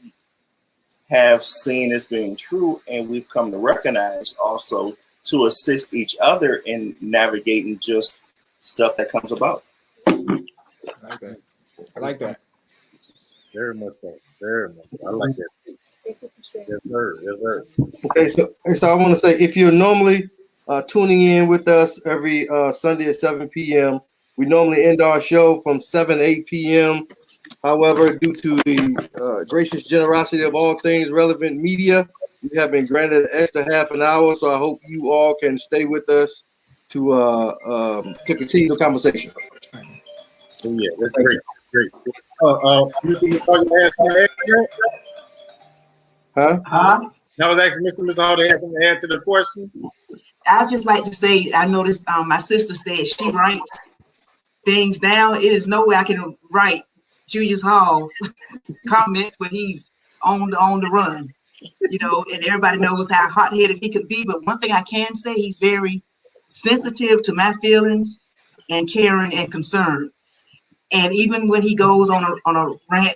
have seen as being true, and we've come to recognize also to assist each other in navigating just stuff that comes about. I like that. Very much so. Very much so. I like that. Yes, sir. Yes, sir. Okay, so I want to say, if you're normally tuning in with us every Sunday at 7 p.m., we normally end our show from 8 p.m. However, due to the gracious generosity of All Things Relevant Media, we have been granted an extra half an hour. So I hope you all can stay with us to continue the conversation. Yeah, that's great. Great. You think you had something to add? Huh? I was asking Mr. Hall to have something to add to the question. I'd just like to say, I noticed my sister said she writes things down. It is no way I can write Julius Hall's comments when he's on the run, and everybody knows how hot-headed he could be. But one thing I can say, he's very sensitive to my feelings and caring and concern. And even when he goes on a rant,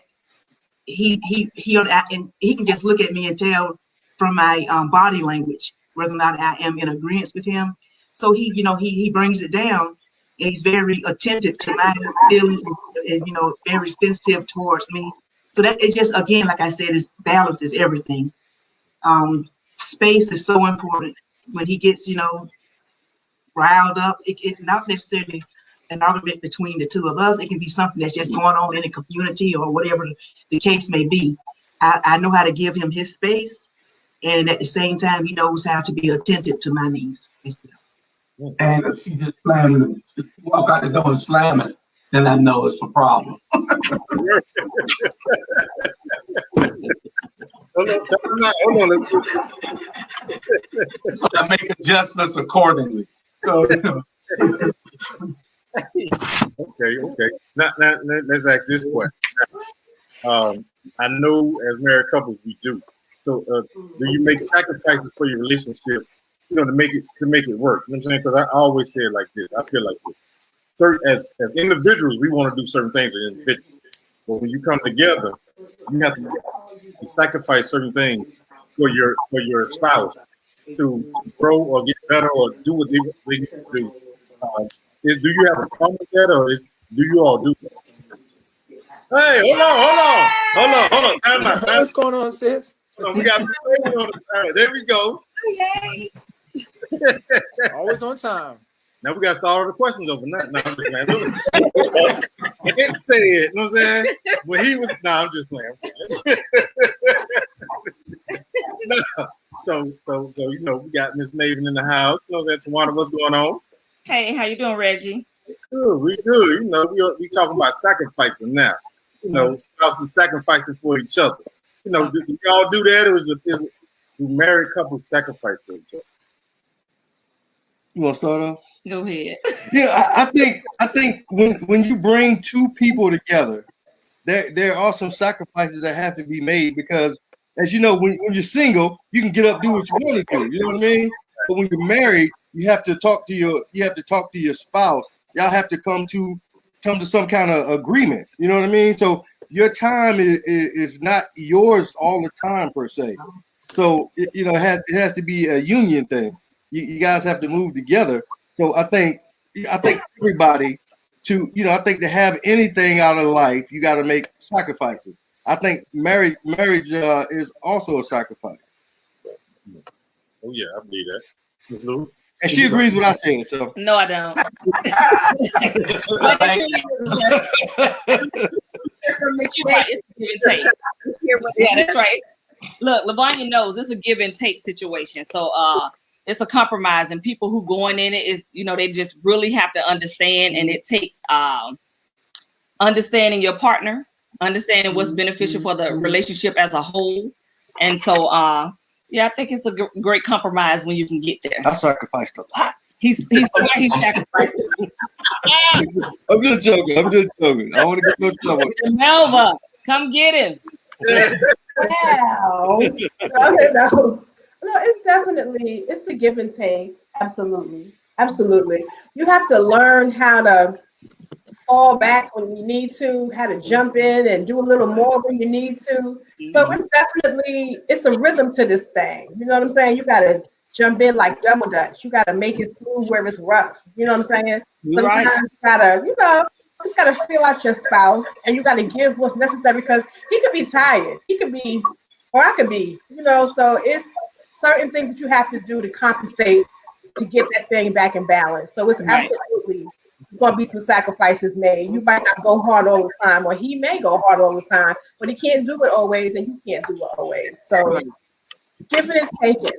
he can just look at me and tell from my body language whether or not I am in agreement with him. So he brings it down, and he's very attentive to my feelings and very sensitive towards me. So that it's just, again, like I said, is balance is everything. Space is so important. When he gets riled up, it not necessarily an argument between the two of us. It can be something that's just going on in the community or whatever the case may be. I know how to give him his space, and at the same time, he knows how to be attentive to my needs as well. And if she just walk out the door and slam it, then I know it's a problem. So I make adjustments accordingly. So Okay. Now, let's ask this question. I know as married couples we do. So, do you make sacrifices for your relationship, to make it work? You know what I'm saying? Because I always say it like this. I feel like this. As individuals, we want to do certain things as individuals, but when you come together, you have to sacrifice certain things for your spouse to grow or get better or do what they need to do. Do you have a problem with that, or do you all do that? Hey, hold on. Time out. What's going on, sis? We got there we go. Yay. Always on time. Now we got to start all the questions over. No, I'm just playing. It said, you know what I'm saying? When he was, I'm just playing. No. So we got Miss Maven in the house. You know what I'm saying? Tawana, what's going on? Hey, how you doing, Reggie? Good, we good. We talking about sacrificing now. Spouses sacrificing for each other. Do y'all do that, or do married couples sacrifice for each other? You want to start off? Go ahead. Yeah, I think when you bring two people together, there are some sacrifices that have to be made, because, as you know, when you're single, you can get up, do what you want to do. You know what I mean? But when you're married, you have to talk to your spouse. Y'all have to come to some kind of agreement. You know what I mean? So your time is not yours all the time per se. So it has to be a union thing. You guys have to move together. So I think everybody I think to have anything out of life, you got to make sacrifices. I think marriage is also a sacrifice. Oh yeah, I believe that. Ms. Lewis? And she agrees with what I said. So no, I don't. Yeah, that's right. Look, Lavanya knows it's a give and take situation. So it's a compromise, and people who going in it is, they just really have to understand, and it takes understanding your partner, understanding what's beneficial for the relationship as a whole. And so I think it's a great compromise when you can get there. I sacrificed a lot. He's sacrificed. I'm just joking. I want to get no trouble. Melva, come get him. Wow. No, it's the give and take. Absolutely. You have to learn how to fall back when you need to, how to jump in and do a little more when you need to. So it's a rhythm to this thing. You know what I'm saying? You got to jump in like double dutch. You got to make it smooth where it's rough. You know what I'm saying? Sometimes you just got to feel out your spouse, and you got to give what's necessary, because he could be tired. He could be, or I could be, so it's certain things that you have to do to compensate to get that thing back in balance. So it's absolutely, it's going to be some sacrifices made. You might not go hard all the time, or he may go hard all the time, but he can't do it always, and you can't do it always. So giving and taking,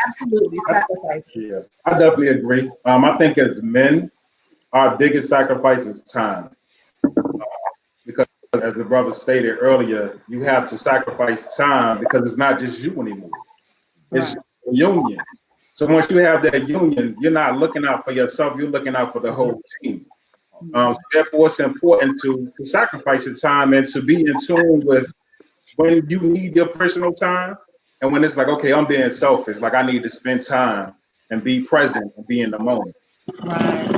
absolutely sacrifices. Yeah, I definitely agree. I think as men, our biggest sacrifice is time. Because as the brother stated earlier, you have to sacrifice time, because it's not just you anymore. It's a union. So once you have that union, you're not looking out for yourself, you're looking out for the whole team. So therefore, it's important to sacrifice your time and to be in tune with when you need your personal time, and when it's like, okay, I'm being selfish, like I need to spend time and be present and be in the moment. Right.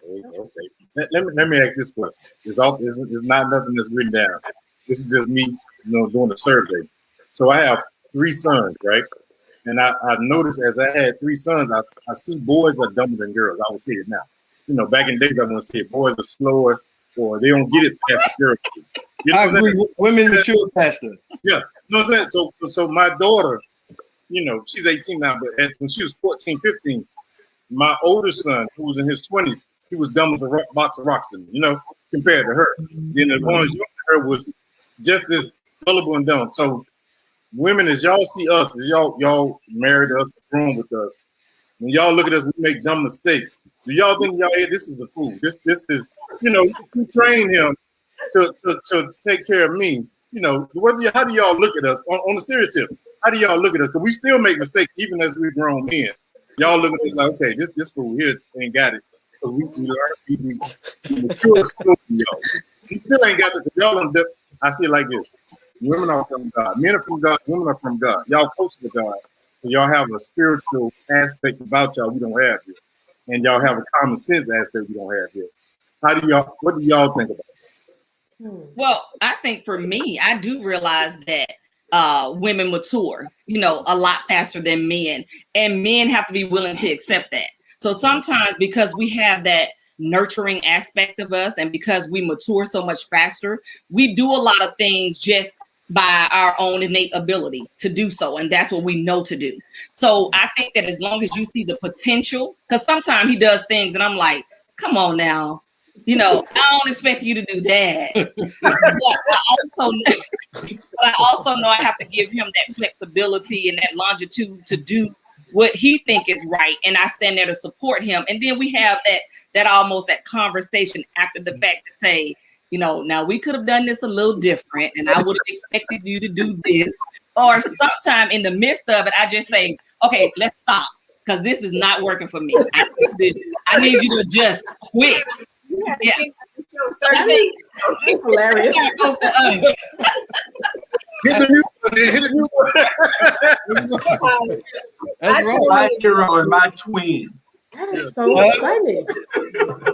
Okay. Let me ask this question. It's not nothing that's written down. This is just me, doing a survey. So I have 3 sons, right? And I've noticed as I had 3 sons, I see boys are dumber than girls. I will see it now. Back in the days, I want to say boys are slower, or they don't get it fast as girls. I agree. Women mature faster. Yeah. You know what I'm saying? So my daughter, she's 18 now, but when she was 14, 15, my older son, who was in his 20s, he was dumb as a box of rocks to me, compared to her. Then the one younger her was just as gullible and dumb. So women, as y'all see us, as y'all married us, grown with us, when y'all look at us, we make dumb mistakes. Do y'all think hey, this is a fool? This is, you train him to take care of me. How do y'all look at us on the serious tip? How do y'all look at us? Because we still make mistakes even as we're grown men. Y'all look at us like, okay, this fool here ain't got it. because we learn to be mature Scorpios. You still ain't got the y'all on dip. I see it like this. Women are from God. Men are from God. Women are from God. Y'all close to God. So y'all have a spiritual aspect about y'all we don't have here. And y'all have a common sense aspect we don't have here. What do y'all think about it? Well, I think for me, I do realize that women mature, a lot faster than men, and men have to be willing to accept that. So sometimes because we have that nurturing aspect of us and because we mature so much faster, we do a lot of things just by our own innate ability to do so. And that's what we know to do. So I think that as long as you see the potential, because sometimes he does things and I'm like, come on now. I don't expect you to do that. But I also know I have to give him that flexibility and that longitude to do what he think is right, and I stand there to support him. And then we have that almost that conversation after the fact to say, now we could have done this a little different, and I would have expected you to do this. Or sometime in the midst of it, I just say, okay, let's stop because this is not working for me. I need you to just quit. Yeah. That's hilarious. Hit the new one. That's right. My hero is my twin. That is so funny.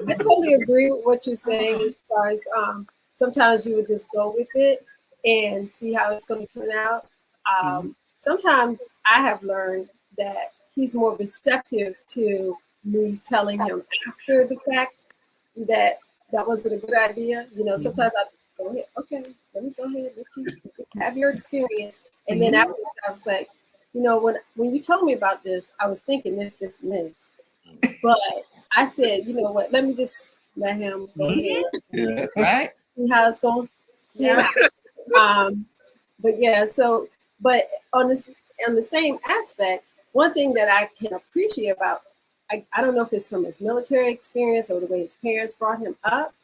I totally agree with what you're saying as far as sometimes you would just go with it and see how it's going to turn out. Sometimes I have learned that he's more receptive to me telling him after the fact that wasn't a good idea. Sometimes I just go ahead, okay, let me go ahead, let you have your experience. And then afterwards I was like, when you told me about this, I was thinking this, and this. But I said, you know what, let me just let him go ahead. Yeah. Right. See how it's going. Yeah. But yeah, but on the same aspect, one thing that I can appreciate about, I don't know if it's from his military experience or the way his parents brought him up,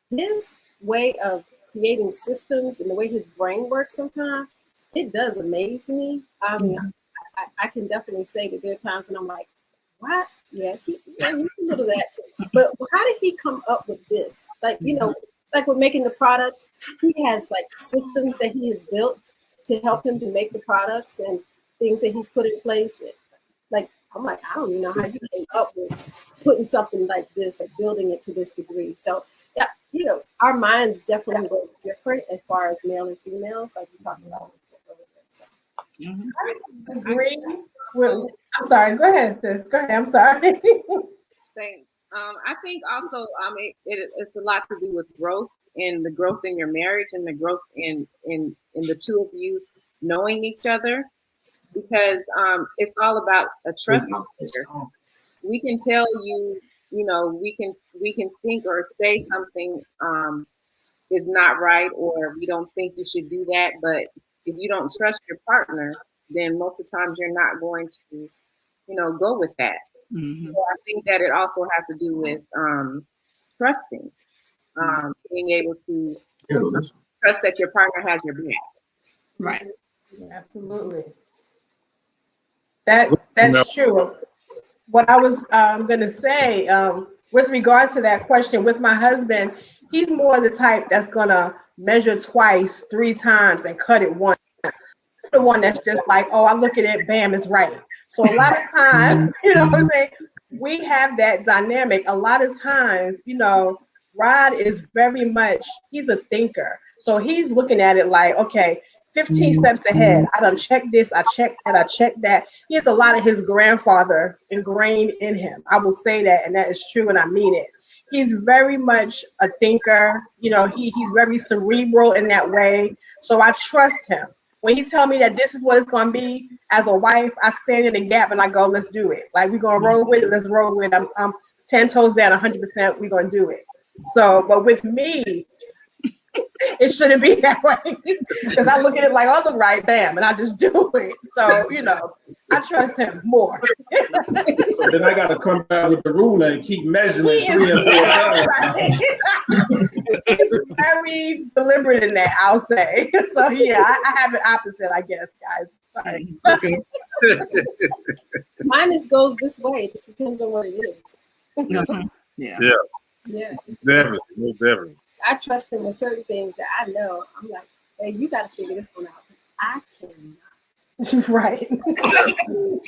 his way of creating systems and the way his brain works sometimes, it does amaze me. I mean, I can definitely say that there are times when I'm like, what? Yeah, he can do that too. But how did he come up with this? Like, like with making the products, he has like systems that he has built to help him to make the products and things that he's put in place. Like, I'm like, I don't even know how you came up with putting something like this or building it to this degree. So, yeah, our minds definitely work different as far as male and females, like we talked about. So. I agree. I'm sorry. Go ahead, sis. Go ahead. I'm sorry. Thanks. I think also it's a lot to do with growth and the growth in your marriage and the growth in the two of you knowing each other. Because it's all about a trust factor. We can tell you, we can think or say something is not right, or we don't think you should do that. But if you don't trust your partner, then most of the times you're not going to, go with that. Mm-hmm. So I think that it also has to do with trusting, being able to trust that your partner has your back. Right. Absolutely. That's true. What I was going to say with regard to that question with my husband, he's more the type that's going to measure twice, 3 times and cut it once. The one that's just like, oh, I look at it, bam, it's right. So a lot of times, what I'm saying, we have that dynamic. A lot of times, Rod is very much, he's a thinker. So he's looking at it like, okay, 15 steps ahead. I done checked this, I checked that, I checked that. He has a lot of his grandfather ingrained in him. I will say that, and that is true, and I mean it. He's very much a thinker. He's very cerebral in that way. So I trust him. When he tell me that this is what it's going to be, as a wife, I stand in the gap and I go, let's do it. Like, we're going to roll with it, let's roll with it. I'm 10 toes down, 100%, we're going to do it. So, but with me, it shouldn't be that way because I look at it like, oh, look right, bam, and I just do it. So, I trust him more. Then I got to come back with the ruler and keep measuring 3 and 4 times. He's very deliberate in that, I'll say. So, yeah, I have it opposite, I guess, guys. Sorry. Mine goes this way. It just depends on what it is. Yeah. Yeah. Definitely. I trust him with certain things that I know. I'm like, hey, you got to figure this one out. I cannot. Right. Definitely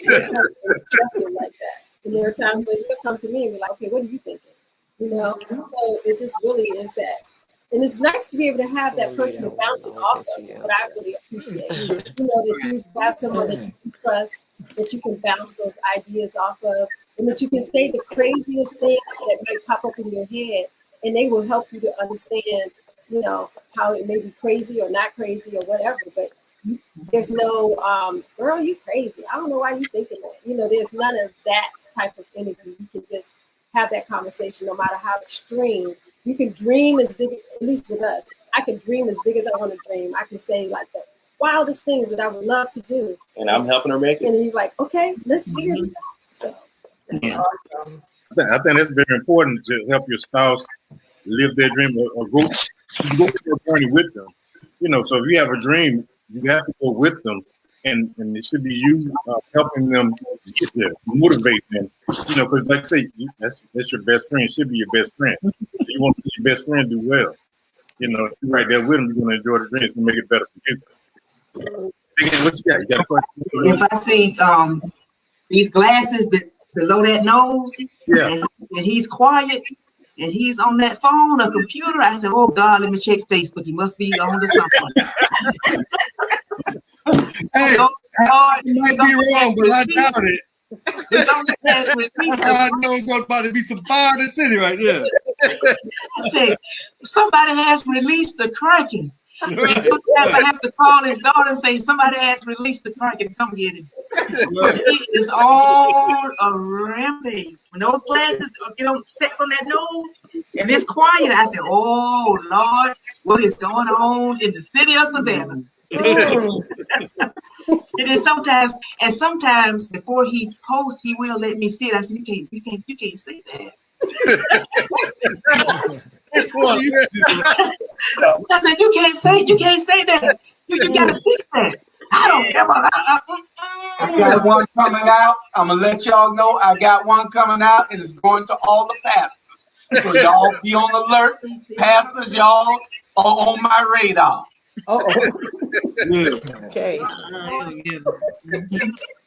like that. And there are times when he'll come to me and be like, okay, what are you thinking? You know? So it just really is that. And it's nice to be able to have that person to bounce it off of. What I really appreciate. You know, that you have someone that you can trust, that you can bounce those ideas off of, and that you can say the craziest things that may pop up in your head, and they will help you to understand, you know, how it may be crazy or not crazy or whatever. But there's no, girl, you crazy. I don't know why you thinking that. You know, there's none of that type of energy. You can just have that conversation, no matter how extreme. You can dream as big, at least with us. I can dream as big as I want to dream. I can say like the wildest things that I would love to do. And I'm helping her make it. And then you're like, okay, let's figure this out. So, Yeah. I think that's very important to help your spouse live their dream or go on a journey with them. You know, so if you have a dream, you have to go with them, and it should be you helping them get there, motivate them. You know, because like I say, that's your best friend. Should be your best friend. You want to see your best friend do well. You know, if you're right there with them, you're going to enjoy the dream. It's going to make it better for you. What you got? You got a question? If I see these glasses that below that nose, and he's quiet, and he's on that phone or computer, I said, "Oh God, let me check Facebook. He must be on to something." Hey, you might be wrong, but I doubt it. I know it's about to be some fire in the city right there. I said, somebody has released the Kraken. And sometimes I have to call his daughter and say, somebody has released the Kraken. Come get him. It is on a rampage. When those glasses get on set on that nose and it's quiet, I said, oh Lord, what is going on in the city of Savannah? And then sometimes before he posts, he will let me see it. I said, you can't say that. That's one. I said, you can't say that. You gotta fix that. I don't care about I got one coming out. I'm gonna let y'all know I got one coming out, and it's going to all the pastors. So y'all be on alert. Pastors, y'all are on my radar. Yeah. okay. That's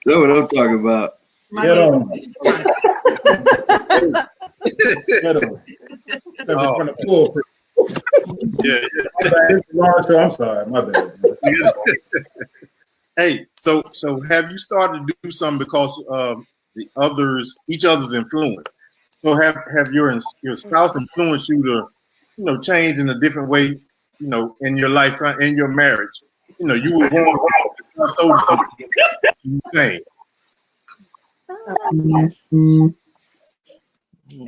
what I'm talking about. Get on. Get on. From the pulpit. I'm sorry, my bad. Hey, so have you started to do something because of each other's influence? So have your spouse influenced you to, you know, change in a different way, you know, in your lifetime, in your marriage? You know, you were born wrong, you changed.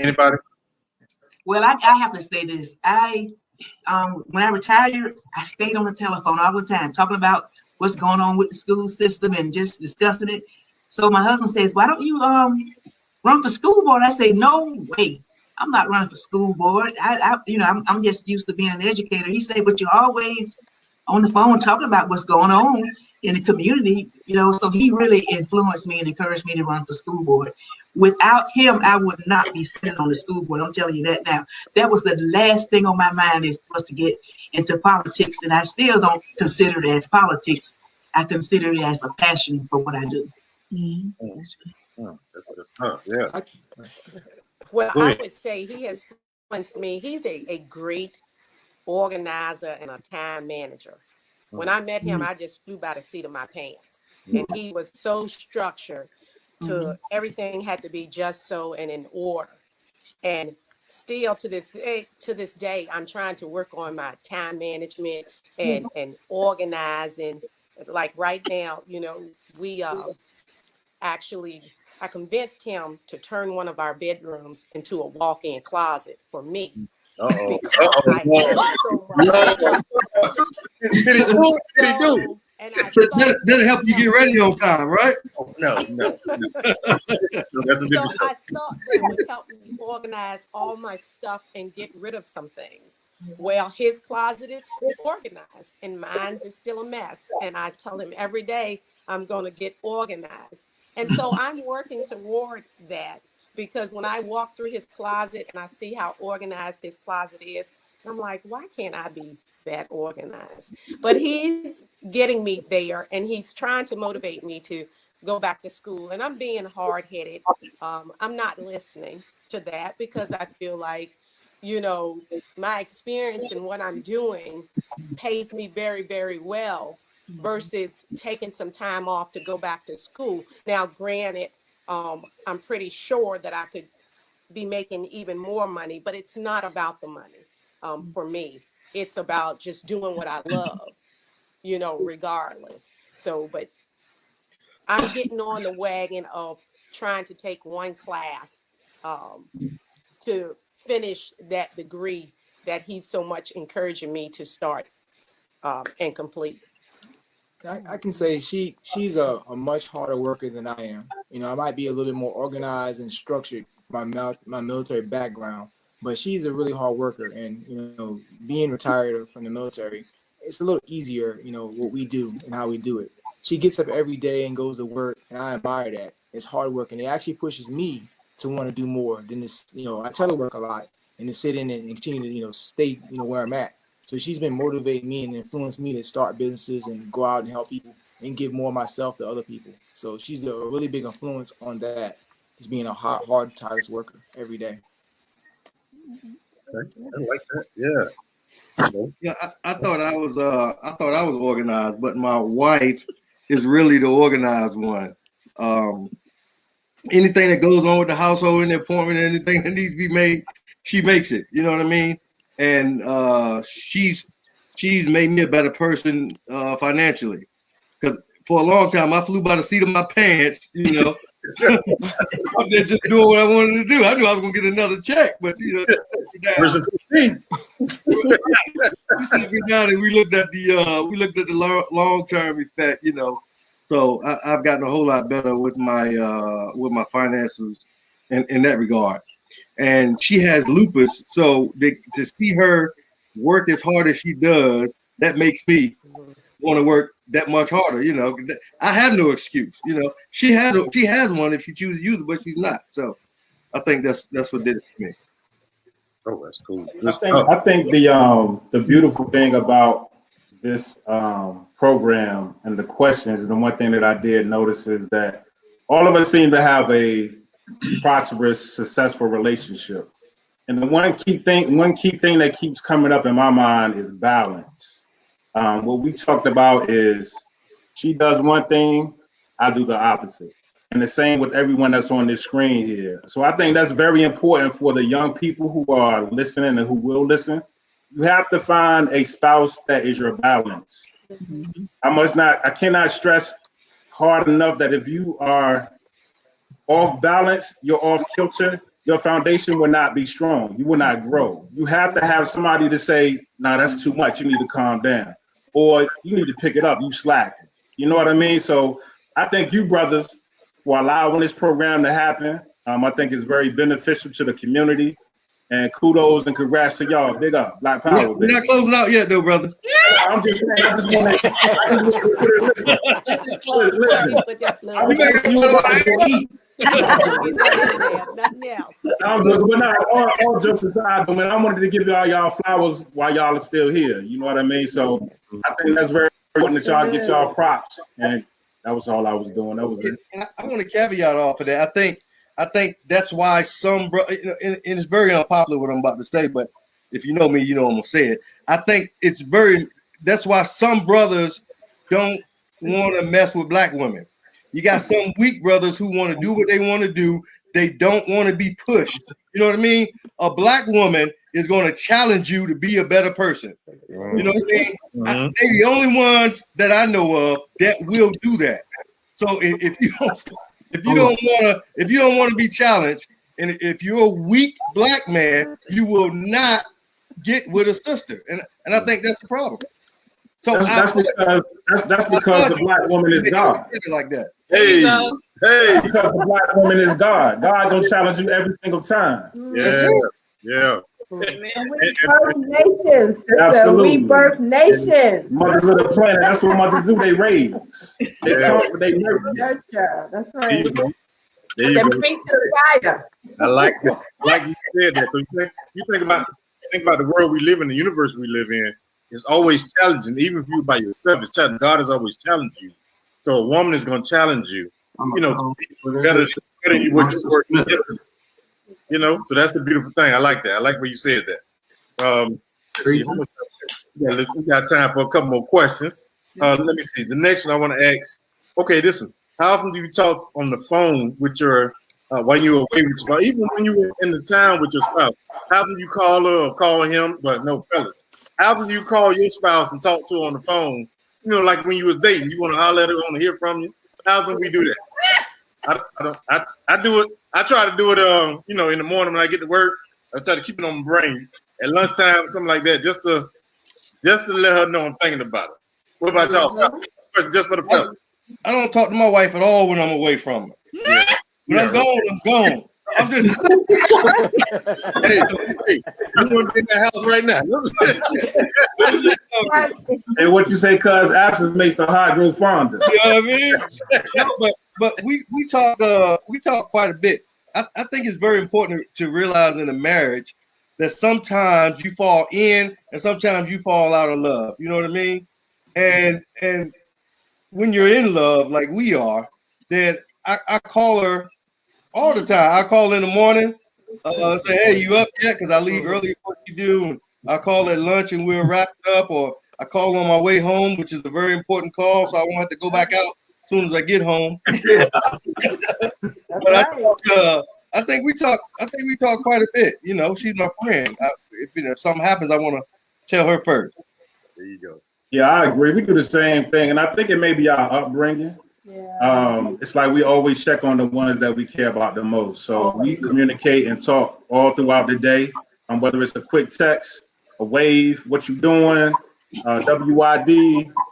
Anybody? Well, I have to say this. When I retired, I stayed on the telephone all the time talking about what's going on with the school system and just discussing it. So my husband says, "Why don't you run for school board?" I say, "No way, I'm not running for school board. I'm just used to being an educator." He said, "But you're always on the phone talking about what's going on in the community, you know." So he really influenced me and encouraged me to run for school board. Without him, I would not be sitting on the school board. I'm telling you that now. That was the last thing on my mind was to get into politics, and I still don't consider it as politics. I consider it as a passion for what I do. Yeah. Well, I would say he has influenced me. He's a great organizer and a time manager. When I met him, I just flew by the seat of my pants. And he was so structured to everything had to be just so and in order. And still to this day, I'm trying to work on my time management and organizing. Like right now, you know, we I convinced him to turn one of our bedrooms into a walk-in closet for me. Because I had so much. Did he do it? And I Did it help you get ready on time, right? Oh, no. So I thought that would help me organize all my stuff and get rid of some things. Well, his closet is organized and mine's is still a mess. And I tell him every day I'm going to get organized. And so I'm working toward that. because when I walk through his closet and I see how organized his closet is, I'm like, why can't I be that organized? But he's getting me there, and he's trying to motivate me to go back to school. And I'm being hard-headed. I'm not listening to that because I feel like, you know, my experience and what I'm doing pays me very, very well versus taking some time off to go back to school. Now, granted, I'm pretty sure that I could be making even more money, but it's not about the money for me. It's about just doing what I love, you know, regardless. So, but I'm getting on the wagon of trying to take one class to finish that degree that he's so much encouraging me to start and complete. I can say she's a much harder worker than I am. You know, I might be a little bit more organized and structured my military background, but she's a really hard worker. And you know, being retired from the military, it's a little easier. You know what we do and how we do it. She gets up every day and goes to work, and I admire that. It's hard work, and it actually pushes me to want to do more than this. You know, I telework a lot and to sit in and continue to stay where I'm at. So she's been motivating me and influenced me to start businesses and go out and help people and give more of myself to other people. So she's a really big influence on that, just being a hard, tireless worker every day. Okay. I like that. Yeah. Yeah, I thought I was organized, but my wife is really the organized one. Anything that goes on with the household and the appointment, anything that needs to be made, she makes it. You know what I mean? And she's made me a better person financially, because for a long time I flew by the seat of my pants. You know, I'm just doing what I wanted to do. I knew I was gonna get another check, but you know, we sat me down and we looked at the long term effect. You know, so I've gotten a whole lot better with my finances in that regard. And she has lupus, so to see her work as hard as she does, that makes me want to work that much harder. You know, I have no excuse. You know, she has one if she chooses to use it, but she's not. So I think that's what did it for me. Oh, that's cool. I think the beautiful thing about this program and the questions, and the one thing that I did notice is that all of us seem to have a prosperous, successful relationship. And the one key thing that keeps coming up in my mind is balance. What we talked about is she does one thing, I do the opposite. And the same with everyone that's on this screen here. So I think that's very important for the young people who are listening and who will listen. You have to find a spouse that is your balance. I cannot stress hard enough that if you are off balance, you're off kilter, your foundation will not be strong. You will not grow. You have to have somebody to say, nah, that's too much. You need to calm down. Or you need to pick it up. You slack. You know what I mean? So I thank you, brothers, for allowing this program to happen. I think it's very beneficial to the community. And kudos and congrats to y'all. Big up. Black Power. We're not closing out yet, though, brother. Yeah, I'm just saying. I just want to listen. But not all jokes aside, but I wanted to give y'all flowers while y'all are still here. You know what I mean? So I think that's very important that y'all get y'all props. And that was all I was doing. That was it. And I want to caveat off of that. I think that's why some and it's very unpopular what I'm about to say, but if you know me, you know I'm gonna say it. I think that's why some brothers don't want to mess with black women. You got some weak brothers who want to do what they want to do. They don't want to be pushed. You know what I mean? A black woman is going to challenge you to be a better person. You know what I mean? They're the only ones that I know of that will do that. So if you don't want to be challenged, and if you're a weak black man, you will not get with a sister. And I think that's the problem. So that's because the black woman is God. Like that. Hey. Because the black woman is God. God gonna challenge you every single time. Yeah. And we birth nations, sister. Absolutely. We birth nations. Mothers of the planet. That's what mothers do. They raise. They comfort. They nurture. That's right. There you Them go. feet to the fire. I like that. Like you said that. So you think about the world we live in, the universe we live in. It's always challenging, even if you're by yourself. It's challenging. God has always challenged you. So a woman is going to challenge you. You know, better than you what you work. You know, so that's the beautiful thing. I like that. I like what you said that. Let's see. We got time for a couple more questions. Let me see. The next one I want to ask. Okay, this one. How often do you talk on the phone with your while you're away with your spouse? Even when you're in the town with your spouse, how often you call her or call him? But no, fellas, how often do you call your spouse and talk to her on the phone? You know, like when you was dating, you want to holler at her, want to hear from you. How often we do that? I do it. I try to do it. You know, in the morning when I get to work, I try to keep it on my brain. At lunchtime, something like that, just to let her know I'm thinking about it. What about y'all? Just for the fellas. I don't talk to my wife at all when I'm away from her. Yeah. When I'm gone. I'm just hey, you want to be in the house right now? Hey, what you say? Cause absence makes the heart grow fonder. You know what I mean? No, but we talk quite a bit. I think it's very important to realize in a marriage that sometimes you fall in and sometimes you fall out of love. You know what I mean? And when you're in love like we are, then I call her all the time. I call in the morning, say, hey, you up yet? Because I leave early what you do. And I call at lunch and we'll wrap it up. Or I call on my way home, which is a very important call, so I won't have to go back out as soon as I get home. But I think we talk quite a bit. You know, she's my friend. If something happens, I want to tell her first. There you go. Yeah, I agree. We do the same thing, and I think it may be our upbringing. Yeah. It's like we always check on the ones that we care about the most. So we communicate and talk all throughout the day. Whether it's a quick text, a wave, what you doing, WID,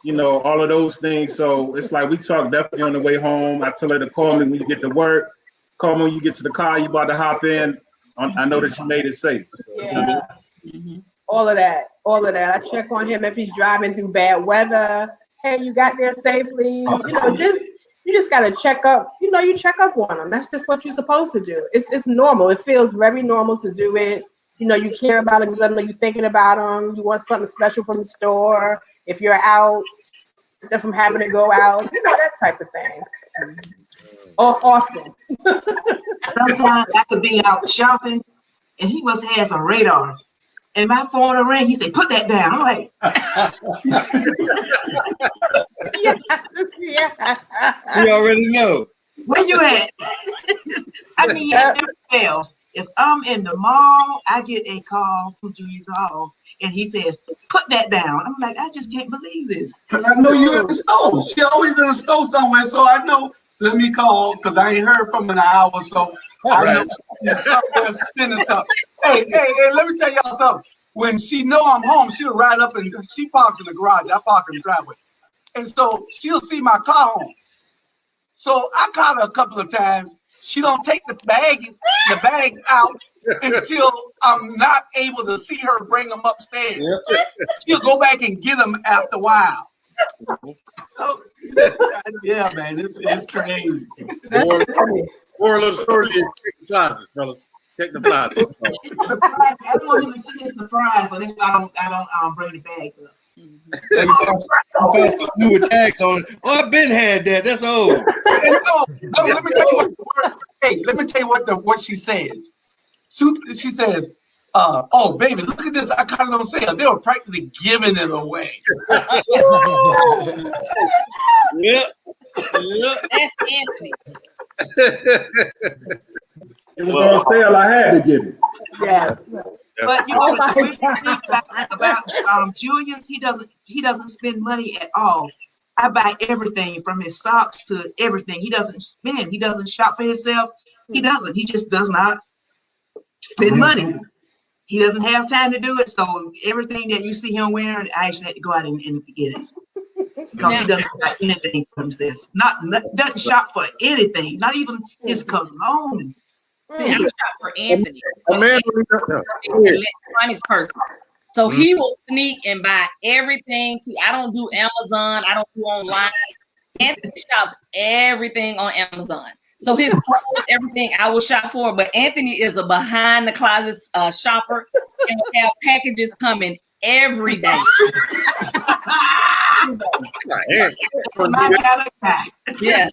you know, all of those things. So it's like we talk definitely on the way home. I tell her to call me when you get to work. Call me when you get to the car. You about to hop in. I know that you made it safe. So, yeah. All of that. I check on him if he's driving through bad weather. Hey, you got there safely. You know, you just gotta check up. You know, you check up on him. That's just what you're supposed to do. It's normal. It feels very normal to do it. You know, you care about him. You let him know you're thinking about him. You want something special from the store. If you're out, from having to go out. You know, that type of thing. Or often. Sometimes I could be out shopping, and he must have some radar. And my phone will ring. He said, "Put that down." I'm like, yeah. We already know. Where you at? I mean, it never fails. If I'm in the mall, I get a call from Julius Hall, and he says, "Put that down." I'm like, I just can't believe this. Because I know you're in the store. She always in the store somewhere, so I know. Let me call because I ain't heard from her in an hour, so I know she's somewhere spinning something. Hey, let me tell y'all something. When she know I'm home, she'll ride up and she parks in the garage. I park in the driveway. And so she'll see my car home. So I caught her a couple of times. She don't take the bags out until I'm not able to see her bring them upstairs. She'll go back and get them after a while. So yeah, man, it's crazy. Moral of the story is check the closet, fellas. Check the closet. I don't want him to see his surprise, so that's why I don't bring the bags up. New tags on. Oh, I've been had that. That's old. Let me tell you what she says. She says, "Oh, baby, look at this! I got it on sale." They were practically giving it away. Yeah. That's Anthony. It was on sale. I had to get it. Yes. But you know what about Julius? He doesn't spend money at all. I buy everything from his socks to everything. He doesn't spend. He doesn't shop for himself. He doesn't. He just does not spend money. He doesn't have time to do it. So everything that you see him wearing, I actually had to go out and get it. Because he doesn't buy anything for himself. Doesn't shop for anything. Not even his cologne. See, I shop for Anthony. Oh, man. Electronics person. So he will sneak and buy everything. See, I don't do Amazon. I don't do online. Anthony shops everything on Amazon. So his clothes, everything I will shop for. But Anthony is a behind the closet shopper and will have packages coming every day. Yeah.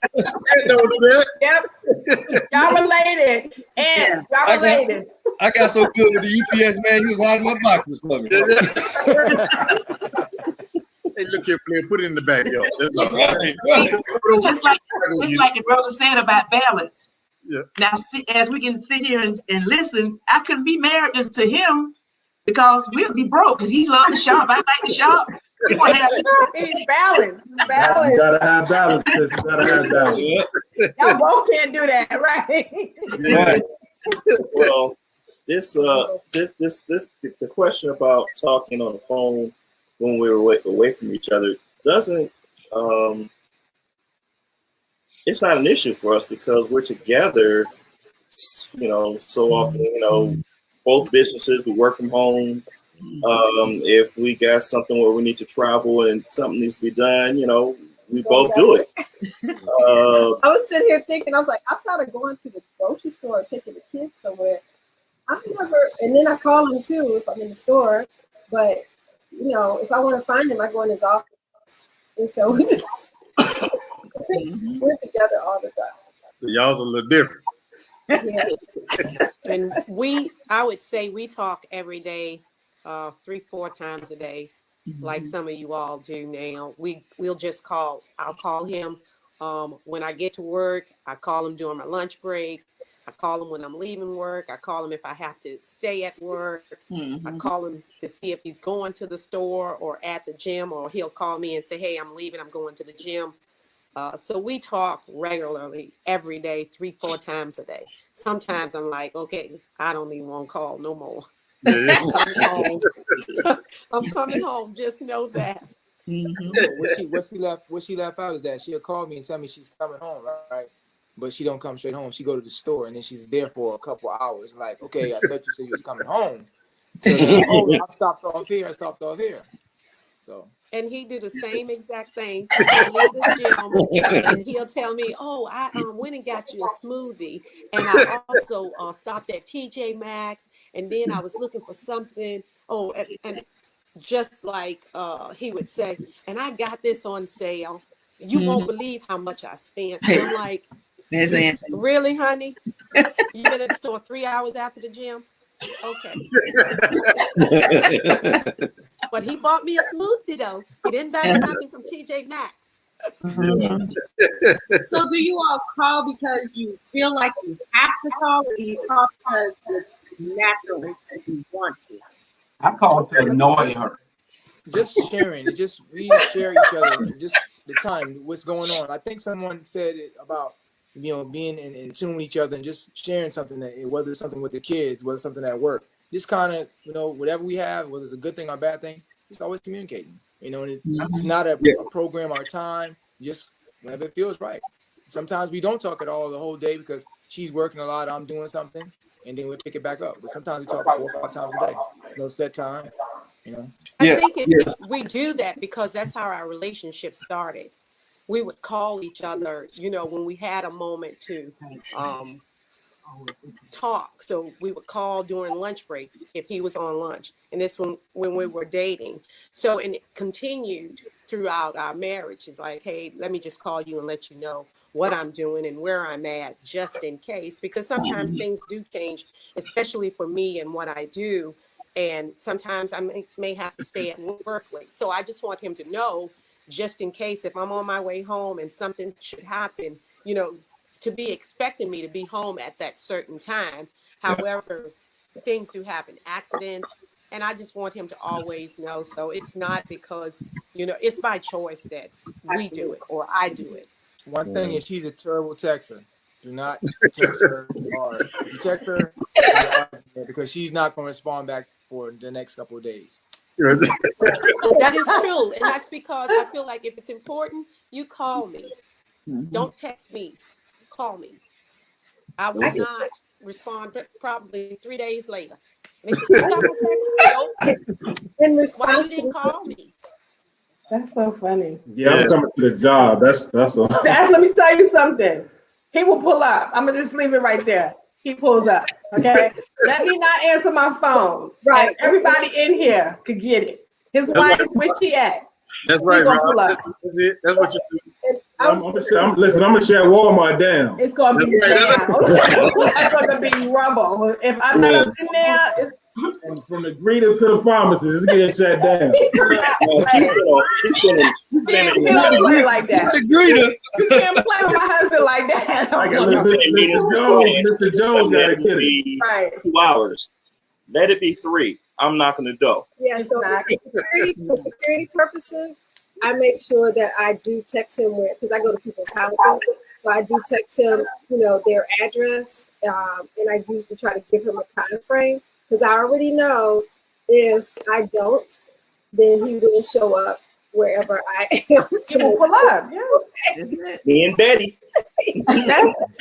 Yep. Y'all related. And y'all related. I got so good with the UPS man, he was hiding my boxes for me. Hey, look here, player, put it in the bag, yo. Just like the brother said about balance. Yeah. Now, as we can sit here and listen, I couldn't be married to him because we'll be broke. Because he loves to shop. I like to shop. He want to have He's balanced. Balance. You gotta have balance, sis. You gotta have balance. Y'all both can't do that, right? Right. Well, the question about talking on the phone when we were away from each other doesn't. It's not an issue for us because we're together. So often. Both businesses, we work from home. If we got something where we need to travel and something needs to be done, we both do it. I was sitting here thinking, I was like, outside of going to the grocery store or taking the kids somewhere, I've never, and then I call him too if I'm in the store, but if I want to find him, I go in his office. And so we're together all the time. So y'all's a little different. Yeah. And I would say we talk every day, 3-4 times a day, like some of you all do now. We'll just call. I'll call him when I get to work. I call him during my lunch break. I call him when I'm leaving work. I call him if I have to stay at work. I call him to see if he's going to the store or at the gym, or he'll call me and say, hey, I'm leaving. I'm going to the gym. So we talk regularly every day, 3-4 times a day. Sometimes I'm like, okay, I don't even want to call no more. I'm coming home. Just know that. What she left out is that she'll call me and tell me she's coming home, right? But she don't come straight home. She go to the store and then she's there for a couple of hours. Like, okay, I thought you said you was coming home. So then, I stopped off here. So. And he do the same exact thing. He'll leave the gym and he'll tell me, oh, I went and got you a smoothie. And I also stopped at TJ Maxx. And then I was looking for something. Oh, and just like he would say, and I got this on sale. You won't believe how much I spent. And I'm like, really, honey? You been at the store 3 hours after the gym? Okay. But he bought me a smoothie though. He didn't buy me nothing from TJ Maxx. So do you all call because you feel like you have to call, or do you call because it's natural that you want to? I call to annoy her. Just sharing. We share each other. Just the time, what's going on. I think someone said it about being in tune with each other and just sharing something, whether it's something with the kids, whether it's something at work. Just kind of, whatever we have, whether it's a good thing or a bad thing, just always communicating. And it's not a program or time, just whenever it feels right. Sometimes we don't talk at all the whole day because she's working a lot, I'm doing something, and then we pick it back up. But sometimes we talk 4 or 5 times a day. It's no set time, I think we do that because that's how our relationship started. We would call each other, when we had a moment to talk. So we would call during lunch breaks if he was on lunch. And this when we were dating. So, and it continued throughout our marriage. It's like, hey, let me just call you and let you know what I'm doing and where I'm at, just in case, because sometimes things do change, especially for me and what I do. And sometimes I may have to stay at work late. So I just want him to know, just in case, if I'm on my way home and something should happen, to be expecting me to be home at that certain time. However, things do happen, accidents, and I just want him to always know. So it's not because, it's by choice that we do it or I do it. One thing is she's a terrible texter. Do not text her, or if you text her, because she's not going to respond back for the next couple of days. That is true. And that's because I feel like if it's important, you call me. Don't text me. Call me. I will not respond probably 3 days later. And they say, you got no text? Nope. In response, why you didn't call me? That's so funny. Yeah, I'm coming to the job. That's all. Let me tell you something. He will pull up. I'm gonna just leave it right there. He pulls up. Okay. Let me not answer my phone. Right. And everybody in here could get it. His wife, where she at? That's right, Rob. That's it. That's what you do. I'm gonna shut Walmart down. It's gonna be down. It's gonna be rubble. If I'm not up in there, it's from the greeter to the pharmacist, it's getting shut down. You can't play like that. You can't play with my husband like that. Mr. Jones gotta get it. Right. 2 hours. Let it be 3. I'm knocking the door. Yeah, so for security purposes, I make sure that I do text him because I go to people's houses. So I do text him, their address, and I usually try to give him a time frame because I already know if I don't, then he will show up wherever I am. He will pull up, yes. Me and Betty.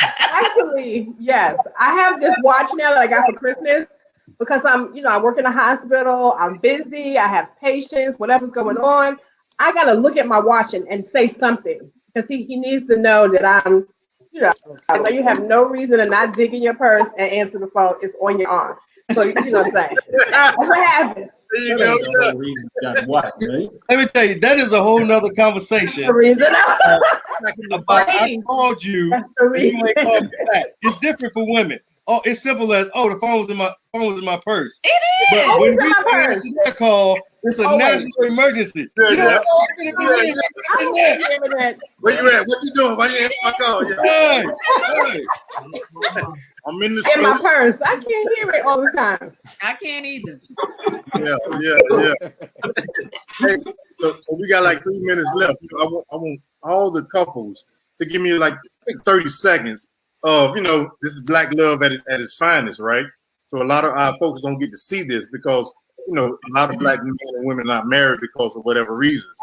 Actually, yes. I have this watch now that I got for Christmas because I work in a hospital. I'm busy. I have patients, whatever's going on. I got to look at my watch and say something because he needs to know that I'm, I know you have no reason to not dig in your purse and answer the phone. It's on your arm. So, you know what I'm saying? That's what happens. There you go. Let me tell you, that is a whole nother conversation. That's the reason. I called you. You ain't called me back. It's different for women. Oh, it's simple as the phone was in my purse. It is. But when we answer that call, it's a national emergency. Where you at? What you doing? Why you answer my call? Hey. I'm in the store. In my purse. I can't hear it all the time. I can't either. Yeah. Hey, so we got like 3 minutes left. I want all the couples to give me like 30 seconds of, this is black love at its finest, right? So a lot of our folks don't get to see this because, a lot of black men and women are not married because of whatever reasons.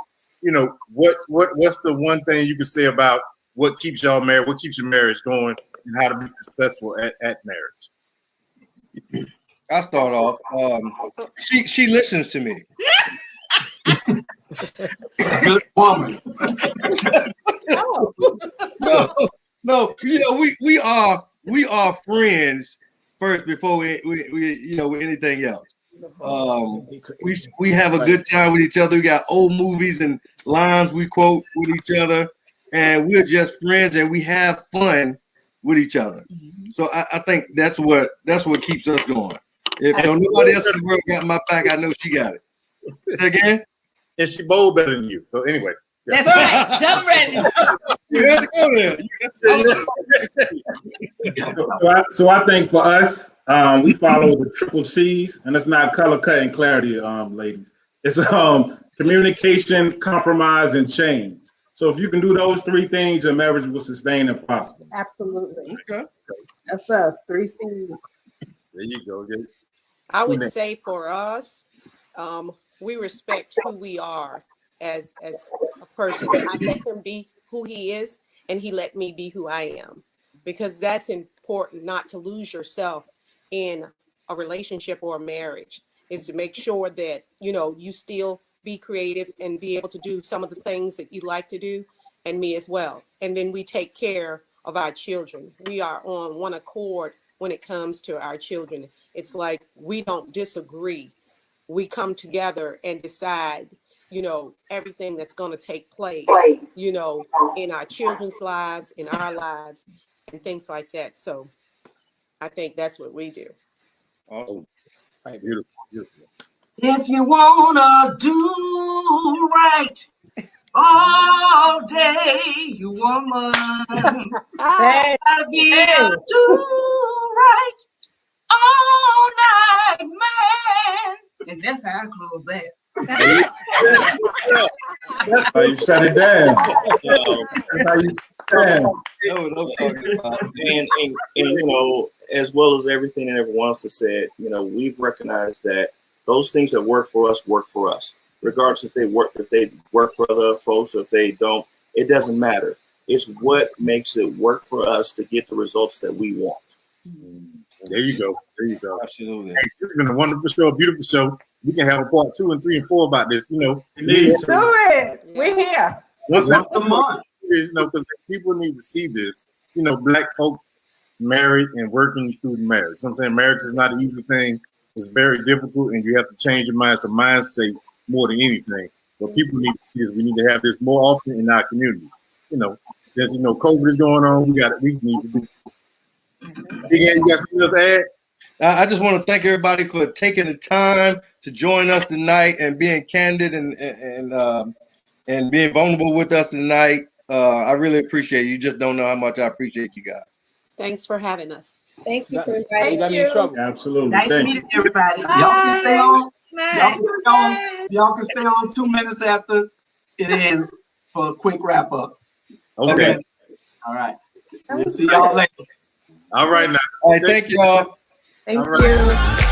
What's the one thing you can say about what keeps y'all married, what keeps your marriage going, and how to be successful at marriage? I'll start off. She listens to me. Good woman. No. We are friends first before we anything else. We have a good time with each other. We got old movies and lines we quote with each other, and we're just friends and we have fun with each other. So I think that's what keeps us going. If nobody else in the world got my back, I know she got it. Say again? And she bowled better than you. So anyway. Yeah. That's right. Dumb Reggie. You had to go there. So I think for us, we follow the 3 C's, and it's not color, cut, and clarity, ladies. It's communication, compromise, and change. So if you can do those 3 things, your marriage will sustain and prosper. Absolutely. Okay. That's us. 3 C's. There you go. I would say for us, we respect who we are as a person. I let him be who he is, and he let me be who I am, because that's important, not to lose yourself in a relationship or a marriage, is to make sure that, you still be creative and be able to do some of the things that you like to do, and me as well. And then we take care of our children. We are on one accord when it comes to our children. It's like we don't disagree. We come together and decide, everything that's going to take place, in our children's lives, in our lives, and things like that. So I think that's what we do. Awesome. Beautiful. If you wanna do right all day, you woman, gotta be a do right all night, man. And that's how I close that. That's how you shut it down. That's how you And as well as everything and everyone else has said, we've recognized that those things that work for us, regardless if they work for other folks or if they don't. It doesn't matter. It's what makes it work for us to get the results that we want. There you go. Absolutely. Hey, this has been a wonderful show, a beautiful show. We can have a part 2 and 3 and 4 about this. Do it. We're here. Once a month. Because people need to see this. Black folks married and working through the marriage. I'm saying marriage is not an easy thing. It's very difficult, and you have to change your mind. It's a mind state more than anything. What people need to see is we need to have this more often in our communities. Since COVID is going on, we need to do. Again, you got something else to add? I just want to thank everybody for taking the time to join us tonight and being candid and being vulnerable with us tonight. I really appreciate it. You just don't know how much I appreciate you guys. Thanks for having us. Thank you for You inviting got me in trouble. Absolutely. Nice Thank meeting everybody. Y'all can stay on. Y'all can stay on 2 minutes after it ends for a quick wrap up. Okay. All right. We'll see y'all later. All right now. All right, thank y'all. Thank All right. you.